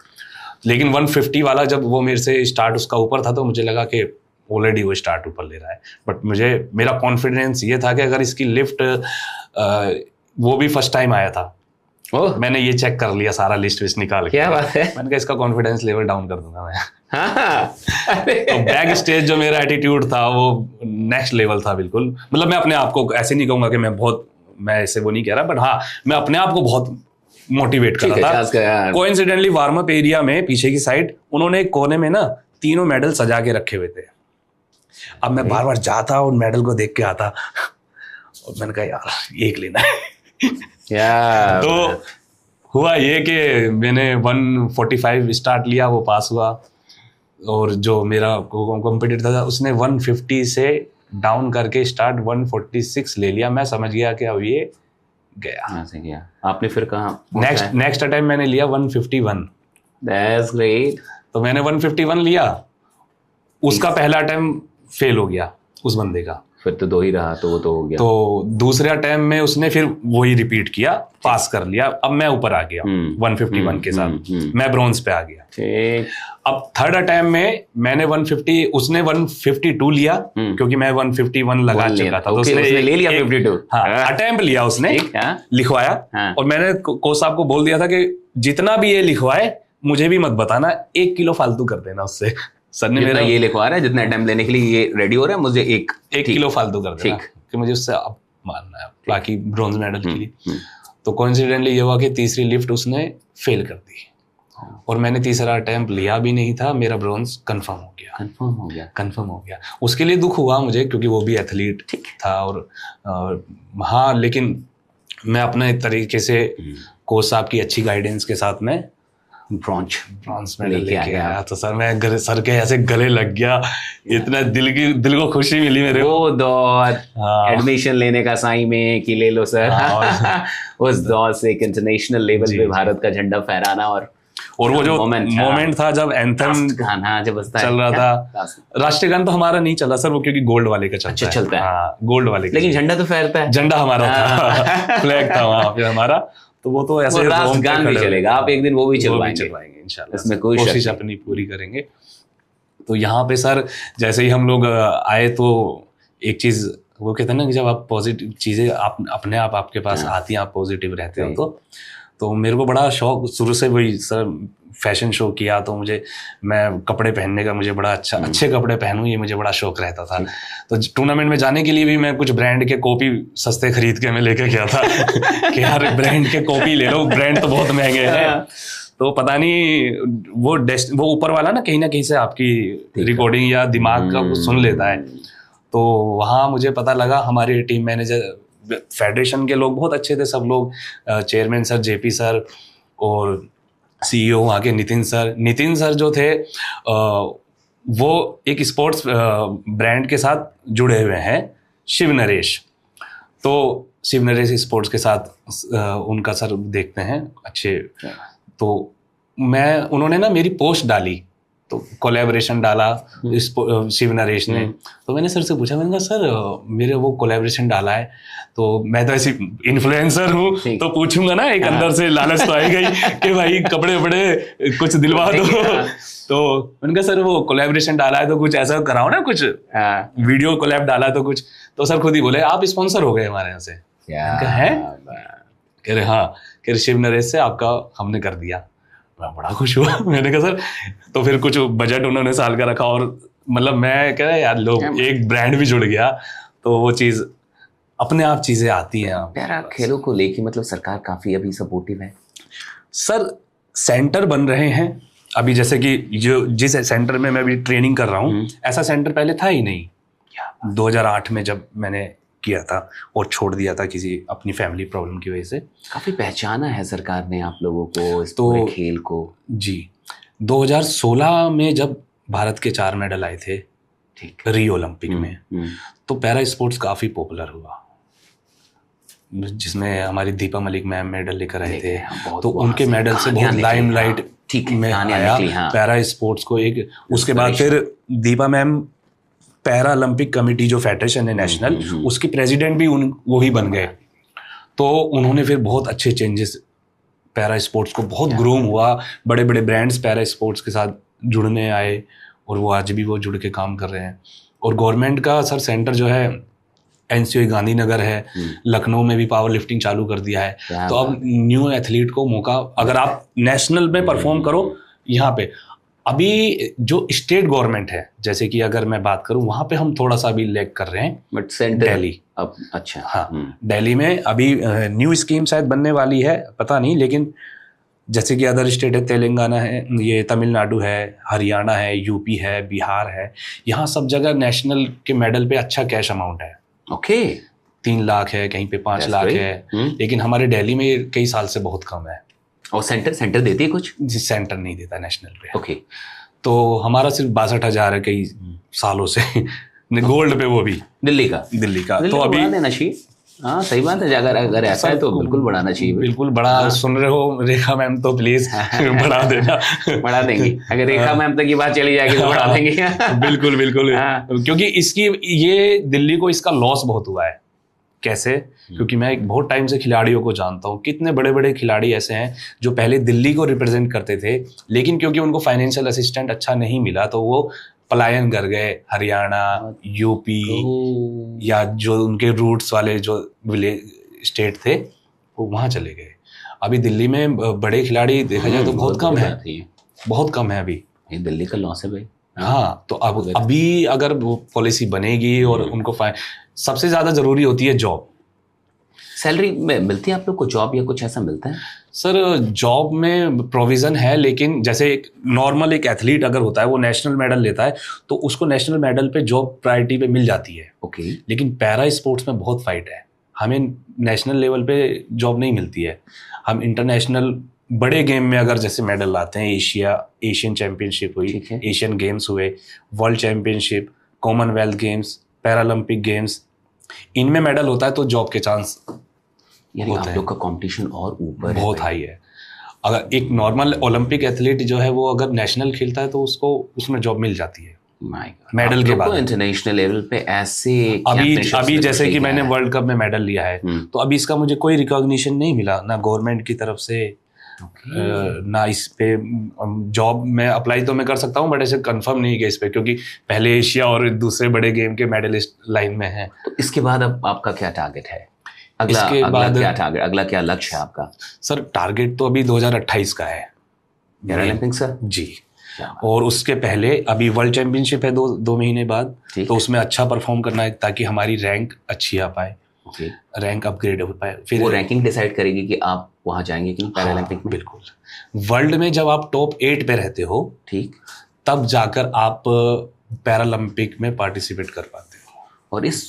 लेकिन 150 वाला जब वो मेरे से स्टार्ट उसका ऊपर था तो मुझे लगा कि ऑलरेडी वो स्टार्ट ऊपर ले रहा है, बट मेरा कॉन्फिडेंस ये था कि अगर इसकी लिफ्ट, वो भी फर्स्ट टाइम आया था। मैंने ये चेक कर लिया सारा लिस्ट विस्ट निकाल के। क्या बात है। मैंने कहा इसका कॉन्फिडेंस लेवल डाउन कर दूंगा मैं। हाँ। तो बैक स्टेज जो मेरा एटीट्यूड था वो नेक्स्ट लेवल था बिल्कुल। मतलब मैं अपने आप को ऐसे नहीं कहूंगा कि मैं ऐसे वो नहीं कह रहा, बट हाँ मैं अपने आप को बहुत मोटिवेट कर रहा था। कोइंसिडेंटली वार्म अप एरिया में पीछे की साइड उन्होंने एक कोने में ना 3 मेडल सजा के रखे हुए थे। अब मैं बार बार जाता और मेडल को देख के आता और मैंने कहा यार एक लेना है। तो हुआ ये कि मैंने 145 स्टार्ट लिया, वो पास हुआ, और जो मेरा कॉम्पिटिटर था उसने 150 से डाउन करके स्टार्ट 146 ले लिया। मैं समझ गया कि अब ये गया। आपने फिर कहा नेक्स्ट अटेम्प्ट मैंने लिया 151। That's great। तो मैंने 151 लिया, उसका पहला अटेम्प्ट फेल हो गया उस बंदे का, फिर तो 2 ही रहा, तो वो तो हो गया। तो दूसरे अटेम्प्ट में उसने फिर वही रिपीट किया, पास कर लिया। अब मैं ऊपर आ गया 151 के साथ, मैं ब्रॉन्ज पे आ गया। ठीक। अब थर्ड अटेम्प्ट में मैंने 150, उसने 152 लिया, क्योंकि मैं 151 लगा चुका था, तो उसने ले लिया 52। हाँ अटेम्प्ट लिया उसने, लिखवाया, और मैंने कोच साहब को बोल दिया था कि जितना भी ये लिखवाए मुझे भी मत बताना, 1 किलो फालतू कर देना उससे। सर ने मेरा ये लिखवा रहा है, जितना अटेम्प्ट लेने के लिए ये रेडी हो रहा है, मुझे 1 किलो फालतू कर देना कि मुझे उससे अब मानना है बाकी ब्रॉन्ज मेडल के लिए। तो कोइंसिडेंटली ये हुआ कि तीसरी लिफ्ट उसने फेल कर दी, और मैंने तीसरा अटेम्प्ट लिया भी नहीं था, मेरा ब्रॉन्ज कंफर्म हो गया। उसके लिए दुख हुआ मुझे, क्योंकि वो भी एथलीट था, और हाँ लेकिन मैं अपने तरीके से कोच साहब की अच्छी गाइडेंस के साथ में ब्रॉन्ज मेडल लेके आया। तो सर मैं सर के ऐसे गले लग गया, इतना दिल को खुशी मिली मेरे को। वो दौर एडमिशन लेने का साई में कि ले लो सर। उस दौर से एक इंटरनेशनल लेवल पे भारत का झंडा फहराना, और वो जो मोमेंट था जब एंथम गाना जब चल रहा था, राष्ट्रीय गान तो हमारा नहीं चला सर, वो क्योंकि गोल्ड वाले का चलता है, गोल्ड वाले, लेकिन झंडा तो फहरता है, झंडा हमारा था, फ्लैग था वहां पे हमारा, तो वो तो ऐसे गान भी चलेगा, आप एक दिन वो भी चलवाएंगे इंशाल्लाह, इसमें कोशिश अपनी पूरी करेंगे। तो यहाँ पे सर जैसे ही हम लोग आए तो एक चीज वो कहते हैं ना कि जब आप पॉजिटिव चीजें आप अपने आप आपके पास आती हैं, आप पॉजिटिव रहते हो, तो मेरे को बड़ा शौक शुरू से, वही सर फैशन शो किया तो मैं कपड़े पहनने का मुझे बड़ा अच्छे कपड़े पहनूं, ये मुझे बड़ा शौक रहता था। तो टूर्नामेंट में जाने के लिए भी मैं कुछ ब्रांड के कॉपी सस्ते खरीद के मैं लेके गया था कि यार ब्रांड के कॉपी ले लो, ब्रांड तो बहुत महंगे हैं। तो पता नहीं वो ऊपर वाला ना कहीं से आपकी रिकॉर्डिंग या दिमाग का सुन लेता है। तो वहाँ मुझे पता लगा हमारी टीम मैनेजर, फेडरेशन के लोग बहुत अच्छे थे सब लोग, चेयरमैन सर जेपी सर और सीईओ वहाँ के नितिन सर जो थे वो एक स्पोर्ट्स ब्रांड के साथ जुड़े हुए हैं, शिव नरेश। तो शिव नरेश स्पोर्ट्स के साथ उनका सर देखते हैं अच्छे। तो उन्होंने ना मेरी पोस्ट डाली, तो कोलैबोरेशन डाला शिव नरेश ने। तो मैंने सर से पूछा, मैंने कहा सर मेरे वो कोलैबोरेशन डाला है, तो मैं तो ऐसी इन्फ्लुएंसर हूँ तो पूछूंगा ना, एक अंदर से लालच तो आएगा ही कि भाई कपड़े वपड़े कुछ दिलवा दो। तो मैंने कहा सर वो कोलैबोरेशन डाला है तो कुछ ऐसा कराओ ना, कुछ वीडियो कोलैब डाला है तो कुछ। तो सर खुद ही बोले आप स्पॉन्सर हो गए हमारे यहाँ से। कह रहे हाँ, कह रहे शिव नरेश से आपका हमने कर दिया। मैं बड़ा खुश हुआ। मैंने कहा सर, तो फिर कुछ बजट उन्होंने साल का रखा, और मतलब मैं कह रहा यार लोग एक ब्रांड भी जुड़ गया, तो वो चीज अपने आप चीजें आती हैं। यार खेलों को लेके मतलब सरकार काफी अभी सपोर्टिव है सर, सेंटर बन रहे हैं अभी, जैसे कि जिस सेंटर में मैं अभी ट्रेनिंग कर रहा हूँ ऐसा सेंटर पहले था ही नहीं। 2008 में जब मैंने किया था और छोड़ दिया था किसी अपनी फैमिली प्रॉब्लम की वजह से। काफी पहचाना है सरकार ने आप लोगों को इस तो पूरे खेल को। जी 2016 में जब भारत के 4 मेडल आए थे ठीक। रियो ओलंपिक में, तो पैरा स्पोर्ट्स काफ़ी पॉपुलर हुआ, जिसमें हमारी दीपा मलिक मैम मेडल लेकर आए थे। तो उनके मेडल से बहुत लाइमलाइट में आया पैरा स्पोर्ट्स को एक। उसके बाद फिर Deepa ma'am para Olympic committee जो फेडरेशन है नेशनल, उसकी प्रेसिडेंट भी वो ही बन गए। तो उन्होंने फिर बहुत अच्छे चेंजेस, पैरा स्पोर्ट्स को बहुत ग्रूम हुआ, बड़े बड़े ब्रांड्स पैरा स्पोर्ट्स के साथ जुड़ने आए और वो आज भी वो जुड़ के काम कर रहे हैं। और गवर्नमेंट का सर सेंटर जो है एनसीओ गांधीनगर है, लखनऊ में भी पावर लिफ्टिंग चालू कर दिया है। तो अब न्यू एथलीट को मौका, अगर आप नेशनल में परफॉर्म करो यहाँ पे, अभी जो स्टेट गवर्नमेंट है, जैसे कि अगर मैं बात करूं, वहां पे हम थोड़ा सा अभी लैग कर रहे हैं। बट सेंटर दिल्ली अब अच्छा, हाँ दिल्ली में अभी न्यू स्कीम शायद बनने वाली है, पता नहीं, लेकिन जैसे कि अदर स्टेट है, तेलंगाना है, ये तमिलनाडु है, हरियाणा है, यूपी है, बिहार है, यहाँ सब जगह नेशनल के मेडल पे अच्छा कैश अमाउंट है। ओके 3 लाख है, कहीं पे 5 लाख है, लेकिन हमारे दिल्ली में ये कई साल से बहुत कम है। और सेंटर देती है कुछ? जी सेंटर नहीं देता नेशनल पे। ओके तो हमारा सिर्फ 62,000 है कई सालों से गोल्ड पे, वो भी दिल्ली का। तो अभी देना चाहिए। हाँ सही बात है, अगर ऐसा है तो बिल्कुल बढ़ाना चाहिए। बिल्कुल बड़ा सुन रहे हो रेखा मैम तो प्लीज बढ़ा देना। बढ़ा देंगे, अगर रेखा मैम तक की बात चली जाएगी तो बढ़ा देंगे। बिल्कुल क्योंकि इसकी ये दिल्ली को इसका लॉस बहुत हुआ है। कैसे? क्योंकि मैं एक बहुत टाइम से खिलाड़ियों को जानता हूँ, कितने बड़े बड़े खिलाड़ी ऐसे हैं जो पहले दिल्ली को रिप्रेजेंट करते थे, लेकिन क्योंकि उनको फाइनेंशियल असिस्टेंट अच्छा नहीं मिला तो वो पलायन कर गए, हरियाणा, यूपी या जो उनके रूट्स वाले जो विलेज स्टेट थे वो वहाँ चले गए। अभी दिल्ली में बड़े खिलाड़ी देखा जाए तो बहुत कम है, बहुत कम है अभी। दिल्ली का लॉस है भाई। हाँ तो अब अभी अगर वो पॉलिसी बनेगी और उनको सबसे ज्यादा जरूरी होती है जॉब। सैलरी में मिलती है आप लोग को जॉब या कुछ ऐसा मिलता है? सर जॉब में प्रोविजन है, लेकिन जैसे एक नॉर्मल एक एथलीट अगर होता है वो नेशनल मेडल लेता है तो उसको नेशनल मेडल पे जॉब प्रायोरिटी पे मिल जाती है। ओके लेकिन पैरा स्पोर्ट्स में बहुत फाइट है, हमें नेशनल लेवल पे जॉब नहीं मिलती है। हम इंटरनेशनल बड़े गेम में अगर जैसे मेडल लाते हैं, एशियन चैंपियनशिप हुई, एशियन गेम्स हुए, world championship, Commonwealth games, Paralympic games, इनमें मेडल होता है तो जॉब के चांस यानी आप लोग का कंपटीशन और ऊपर बहुत हाई है। अगर एक नॉर्मल ओलंपिक एथलीट जो है वो अगर नेशनल खेलता है तो उसको उसमें जॉब मिल जाती है मेडल के बाद। इंटरनेशनल लेवल पे ऐसे अभी जैसे कि मैंने वर्ल्ड कप में मेडल लिया है तो अभी इसका मुझे कोई रिकॉग्निशन नहीं मिला, ना गवर्नमेंट की तरफ से, ना इस पे जॉब में अप्लाई तो मैं कर सकता हूँ बट ऐसे कंफर्म नहीं किया इस पे, क्योंकि पहले एशिया और दूसरे बड़े गेम के मेडलिस्ट लाइन में हैं। तो इसके बाद अब आपका क्या टारगेट है? अगला क्या टारगेट, अगला क्या लक्ष्य है आपका? सर टारगेट तो अभी 2028 का है पैरालंपिक्स सर जी, और उसके पहले अभी वर्ल्ड चैंपियनशिप है 2 महीने बाद, तो उसमें अच्छा परफॉर्म करना है ताकि हमारी रैंक अच्छी आ पाए, रैंक अपग्रेड हो पाए। फिर वो रैंकिंग डिसाइड करेगी कि आप वहां जाएंगे कि पैरालंपिक में। बिल्कुल, वर्ल्ड में जब आप टॉप 8 पे रहते हो ठीक, तब जाकर आप पैरालंपिक में पार्टिसिपेट कर पाते हो। और इस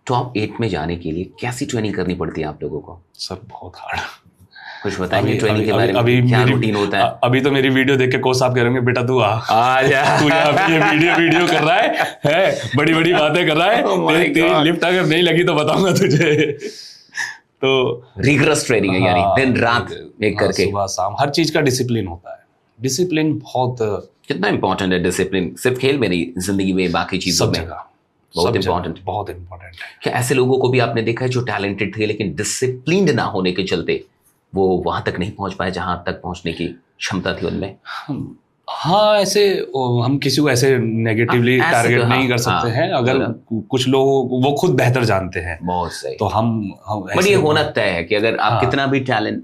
टॉप 8 में जाने के लिए कैसी ट्रेनिंग करनी पड़ती है आप लोगों को? सर बहुत हार्ड। कुछ बताइए ट्रेनिंग के बारे में, क्या रूटीन होता है? अभी तो मेरी वीडियो देख के कोच साहब कह रहे हैं बेटा तू आ जा, तू यहाँ पे ये वीडियो कर रहा है बड़ी बड़ी बातें कर रहा है, तेरी लिफ्ट अगर नहीं लगी तो बताऊंगा तुझे। तो रिगरस ट्रेनिंग है, यानी दिन रात एक करके, सुबह शाम हर चीज का डिसिप्लिन होता है। डिसिप्लिन बहुत कितना इंपॉर्टेंट है डिसिप्लिन, सिर्फ खेल में नहीं, जिंदगी में बाकी चीजों में बहुत इंपॉर्टेंट है। क्या ऐसे लोगों को भी आपने देखा है जो टैलेंटेड थे लेकिन डिसिप्लिन्ड ना होने के चलते वो वहां तक नहीं पहुंच पाए जहां तक पहुंचने की क्षमता थी उनमें? हाँ ऐसे हम किसी को ऐसे नेगेटिवली टारगेट नहीं कर सकते हैं। अगर कुछ लोग वो खुद बेहतर जानते हैं, बहुत सही, तो हम बट ये होना तय है कि अगर आप कितना भी टैलेंट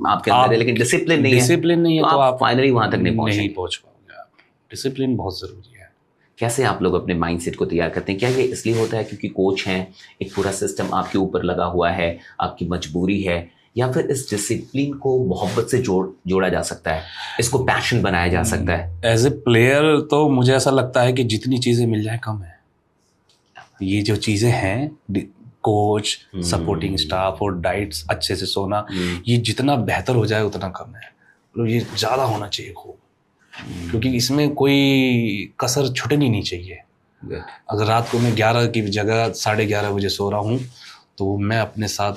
आपके अंदर है लेकिन डिसिप्लिन नहीं है तो आप फाइनली वहां तक नहीं पहुंच पाओगे। डिसिप्लिन बहुत जरूरी है। कैसे आप लोग अपने माइंडसेट को तैयार करते हैं? क्या ये इसलिए होता है क्योंकि कोच हैं, एक पूरा सिस्टम आपके ऊपर लगा हुआ है, आपकी मजबूरी है, या फिर इस डिसिप्लिन को मोहब्बत से जोड़ा जा सकता है, इसको पैशन बनाया जा सकता है? एज ए प्लेयर तो मुझे ऐसा लगता है कि जितनी चीज़ें मिल जाए कम है। ये जो चीज़ें हैं कोच, सपोर्टिंग स्टाफ और डाइट्स, अच्छे से सोना, ये जितना बेहतर हो जाए उतना कम है। मतलब ये ज़्यादा होना चाहिए खूब, क्योंकि इसमें कोई कसर छूटनी नहीं चाहिए। अगर रात को मैं 11 की जगह 11:30 बजे सो रहा हूँ तो मैं अपने साथ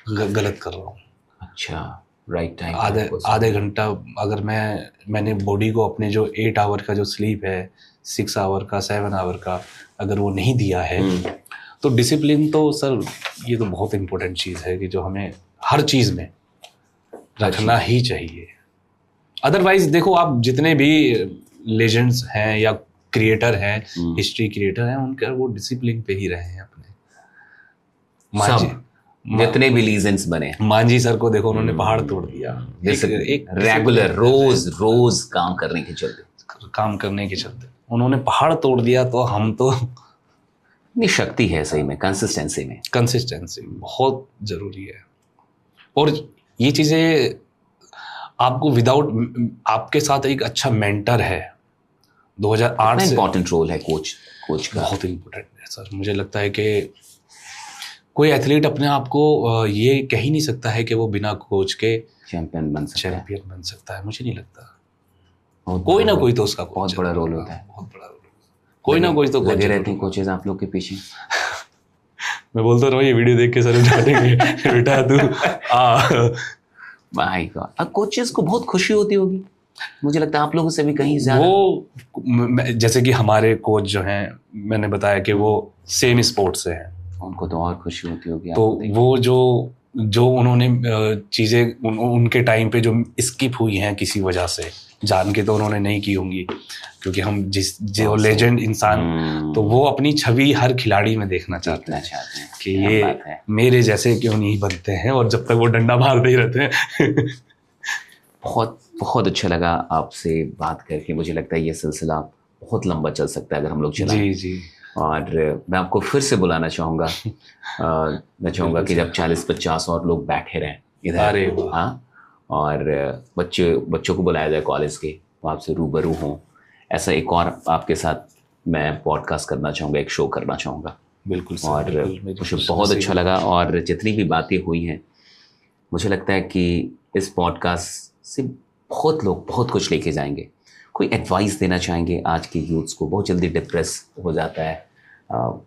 गलत कर रहा हूँ। अच्छा, राइट टाइम, आधे घंटा अगर मैंने बॉडी को अपने जो 8 आवर का जो स्लीप है, 6 आवर का, 7 आवर का, अगर वो नहीं दिया है तो डिसिप्लिन तो सर ये तो बहुत इम्पोर्टेंट चीज़ है कि जो हमें हर चीज़ में रखना ही चाहिए। अदरवाइज देखो, आप जितने भी लेजेंड्स हैं या क्रिएटर हैं, हिस्ट्री क्रिएटर हैं, उनका वो डिसिप्लिन पे ही रहे हैं अपने। जितने भी लीजेंड्स बने, मांझी सर को देखो, उन्होंने पहाड़ तोड़ दिया एक रेगुलर रोज काम करने के चलते उन्होंने पहाड़ तोड़ दिया। तो हम तो इतनी शक्ति है सही में, कंसिस्टेंसी बहुत जरूरी है। और ये चीजें आपको आपके साथ एक अच्छा मेंटर है। 2008 से इंपॉर्टेंट रोल है कोच का, बहुत इम्पोर्टेंट है सर। मुझे लगता है कि कोई एथलीट अपने आप को ये कह ही नहीं सकता है कि वो बिना कोच के चैंपियन बन सकता है। मुझे नहीं लगता। कोई ना कोई तो उसका बहुत बड़ा रोल होता है, बहुत बड़ा रोल। कोई ना कोई तो लगे रहते हैं कोचेस आप लोग के पीछे। मैं बोलता रहा हूँ, ये वीडियो देख के सर डांटेंगे बेटा तू माय गॉड। अब कोचेस को बहुत खुशी होती होगी, मुझे लगता है आप लोगों से भी कहीं ज्यादा। वो जैसे कि हमारे कोच जो हैं, मैंने बताया कि वो सेम स्पोर्ट्स से हैं, उनको तो और खुशी होती होगी। तो वो जो उन्होंने चीज़ें उनके टाइम पे जो स्किप हुई हैं किसी वजह से, जान के तो उन्होंने नहीं की होंगी, क्योंकि हम जो लेजेंड इंसान, तो वो अपनी छवि हर खिलाड़ी में देखना चाहते हैं कि ये मेरे जैसे क्यों नहीं बनते हैं, और जब तक वो डंडा मारते ही रहते हैं। बहुत बहुत अच्छा लगा आपसे बात करके। मुझे लगता है ये सिलसिला बहुत लंबा चल सकता है अगर हम लोग चलाएं। जी। और मैं आपको फिर से बुलाना चाहूँगा। मैं चाहूँगा कि जब 40-50 और लोग बैठे रहें इधर, हाँ, और बच्चों को बुलाया जाए कॉलेज के, तो आपसे रूबरू हों। ऐसा एक और आपके साथ मैं पॉडकास्ट करना चाहूँगा, एक शो करना चाहूँगा। बिल्कुल सर, और मुझे बहुत अच्छा लगा। और जितनी भी बातें हुई हैं, मुझे लगता है कि इस पॉडकास्ट से बहुत लोग बहुत कुछ लेके जाएंगे। कोई एडवाइस देना चाहेंगे आज के यूथ्स को? बहुत जल्दी डिप्रेस हो जाता है,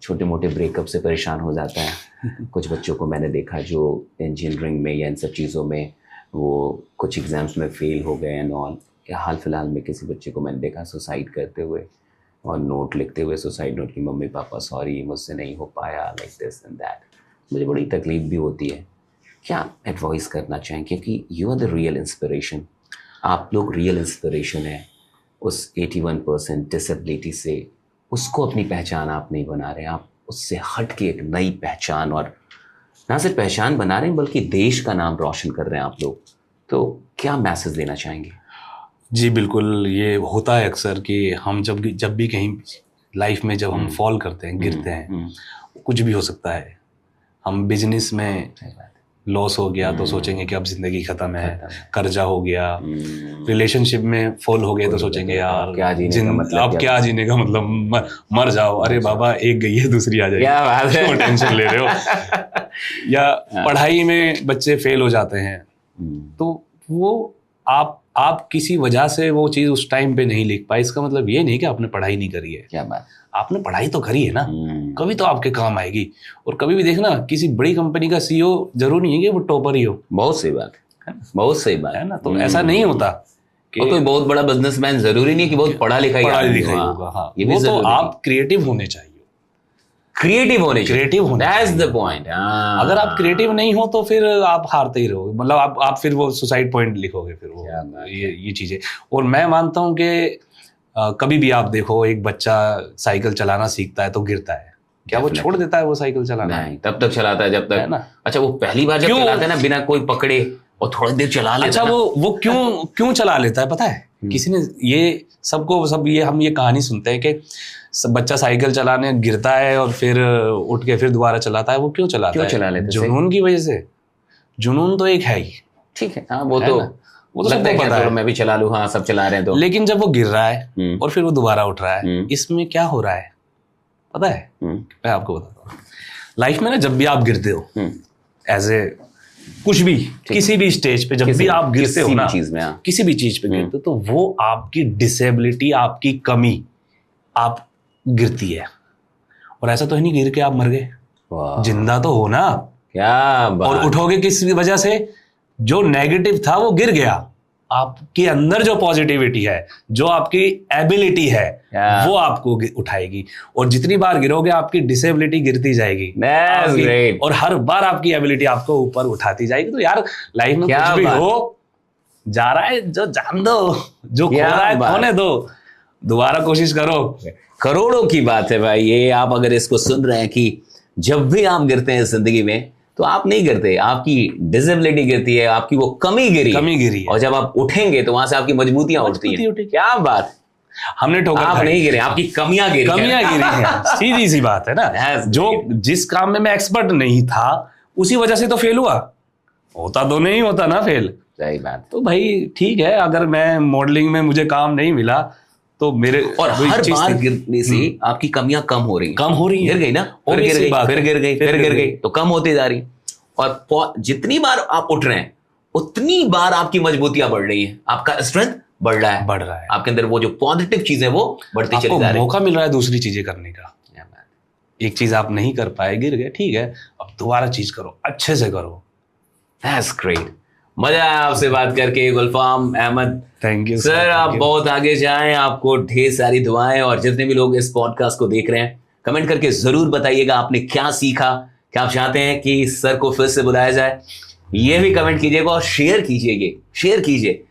छोटे मोटे ब्रेकअप से परेशान हो जाता है। कुछ बच्चों को मैंने देखा जो इंजीनियरिंग में या इन सब चीज़ों में वो कुछ एग्ज़ाम्स में फेल हो गए एंड ऑल। हाल फिलहाल में किसी बच्चे को मैंने देखा सुसाइड करते हुए और नोट लिखते हुए, सुसाइड नोट की, मम्मी पापा सॉरी मुझसे नहीं हो पाया, लाइक दिस एंड दैट। मुझे बड़ी तकलीफ भी होती है। क्या एडवाइस करना चाहें, क्योंकि you are the real inspiration, आप लोग रियल इंस्पिरेशन है। उस 81% डिसेबिलिटी से उसको अपनी पहचान आप नहीं बना रहे, आप उससे हट के एक नई पहचान, और ना सिर्फ पहचान बना रहे हैं बल्कि देश का नाम रोशन कर रहे हैं आप लोग। तो क्या मैसेज देना चाहेंगे? जी बिल्कुल, ये होता है अक्सर कि हम जब भी कहीं लाइफ में जब हम फॉल करते हैं, गिरते हैं, कुछ भी हो सकता है। हम बिजनेस में लॉस हो गया तो सोचेंगे कि अब जिंदगी खत्म है, कर्जा हो गया, रिलेशनशिप में फॉल हो गए तो सोचेंगे यार क्या जीने का मतलब, अब क्या जीने का मतलब, मर जाओ। अरे बाबा, एक गई है दूसरी आ जाएगी, क्या बात है, क्यों टेंशन ले रहे हो। या पढ़ाई में बच्चे फेल हो जाते हैं, तो वो आप किसी वजह से वो चीज़ उस टाइम पे नहीं लिख पाए, इसका मतलब ये नहीं कि आपने पढ़ाई नहीं करी है। क्या बात, आपने पढ़ाई तो करी है ना, कभी तो आपके काम आएगी। और कभी भी देखना, किसी बड़ी कंपनी का सीईओ जरूर नहीं है कि वो टॉपर ही हो। बहुत सही बात है, बहुत सही बात है ना। तो ऐसा नहीं होता कि कोई बहुत बड़ा बिजनेसमैन जरूरी नहीं कि बहुत पढ़ा लिखा होगा। हाँ, ये भी तो आप क्रिएटिव होने चाहिए, क्रिएटिव होने दैट्स द पॉइंट। अगर आप क्रिएटिव नहीं हो तो फिर आप हारते ही रहोगे, मतलब आप फिर वो सुसाइड पॉइंट लिखोगे फिर वो, ये चीजें। और मैं मानता हूँ कि कभी भी आप देखो, एक बच्चा साइकिल चलाना सीखता है तो गिरता है, क्या वो छोड़ देता है वो साइकिल चलाना? नहीं, तब तक चलाता है जब तक, है ना। अच्छा, वो पहली बार जब चलाता है ना, बिना कोई पकड़े, और थोड़ी देर चला लेता है। अच्छा, वो क्यों चला लेता है पता है? किसी ने ये हम ये कहानी सुनते हैं कि बच्चा साइकिल चलाने गिरता है और फिर उठ के फिर दोबारा चलाता है। वो क्यों चलाता है? चला लेता है? जुनून की वजह से। जुनून तो एक है ही, ठीक है, हाँ, वो तो सबको पता है, मैं भी चला लूं, हाँ सब चला रहे हैं तो। लेकिन जब वो गिर रहा है और फिर वो दोबारा उठ रहा है, इसमें क्या हो रहा है पता है? मैं आपको बताता हूँ। लाइफ में ना जब भी आप गिरते हो एज ए कुछ भी किसी भी स्टेज पे जब भी आप गिरते हो ना चीज में, किसी भी चीज पे गिरते हो तो वो आपकी डिसेबिलिटी, आपकी कमी आप गिरती है। और ऐसा तो है नहीं गिर के आप मर गए, जिंदा तो हो ना। क्या बात। और उठोगे किस वजह से? जो नेगेटिव था वो गिर गया, आपके अंदर जो पॉजिटिविटी है, जो आपकी एबिलिटी है वो आपको उठाएगी। और जितनी बार गिरोगे आपकी डिसेबिलिटी गिरती जाएगी और हर बार आपकी एबिलिटी आपको ऊपर उठाती जाएगी। तो यार लाइफ में कुछ भी हो जा रहा है जो जान दो, जो खो रहा है खोने दो, दोबारा कोशिश करो। करोड़ों की बात है भाई ये। आप अगर इसको सुन रहे हैं कि जब भी आप गिरते हैं जिंदगी में तो आप नहीं गिरते, आपकी डिसेबिलिटी गिरती है, आपकी वो कमी गिरी है। और जब आप उठेंगे तो वहां से आपकी मजबूतियां उठती हैं। क्या बात। हमने ठोकर आप नहीं गिरे, आपकी कमियां गिरी हैं। सीधी सी बात है ना। जो जिस काम में मैं एक्सपर्ट नहीं था उसी वजह से तो फेल हुआ, होता तो नहीं होता ना फेल। सही बात। तो भाई ठीक है, अगर मैं मॉडलिंग में मुझे काम नहीं मिला तो मेरे और हर बार गिरने से आपकी कमियां कम हो रही हैं। गिर गई ना, फिर गिर गई तो कम होती जा रही। और जितनी बार आप उठ रहे हैं उतनी बार आपकी मजबूतियां बढ़ रही हैं, आपका स्ट्रेंथ बढ़ रहा है, आपके अंदर वो जो पॉजिटिव चीजें वो बढ़ती चली जा रही है। मौका मिल रहा है दूसरी चीजें करने का। एक चीज आप नहीं कर पाए, गिर गए, ठीक है, अब दोबारा चीज करो, अच्छे से करो। That's great. मजा आया आपसे बात करके Gulfam Ahmed. Thank you sir. आप बहुत आगे जाएं, आपको ढेर सारी दुआएं। और जितने भी लोग इस पॉडकास्ट को देख रहे हैं कमेंट करके जरूर बताइएगा आपने क्या सीखा, क्या आप चाहते हैं कि सर को फिर से बुलाया जाए, ये भी कमेंट कीजिएगा और शेयर कीजिए।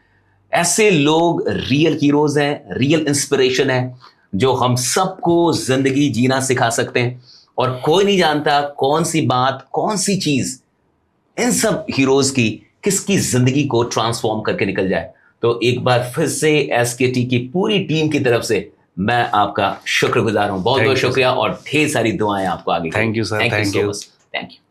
ऐसे लोग रियल हीरोज हैं, रियल इंस्पिरेशन है जो हम सबको जिंदगी जीना सिखा सकते हैं। और कोई नहीं जानता कौन सी बात, कौन सी चीज इन सब हीरोज की किसकी जिंदगी को ट्रांसफॉर्म करके निकल जाए। तो एक बार फिर से एसकेटी की पूरी टीम की तरफ से मैं आपका शुक्रगुजार हूं। बहुत बहुत शुक्रिया और ढेर सारी दुआएं आपको आगे। Thank you sir, thank you. Thank you.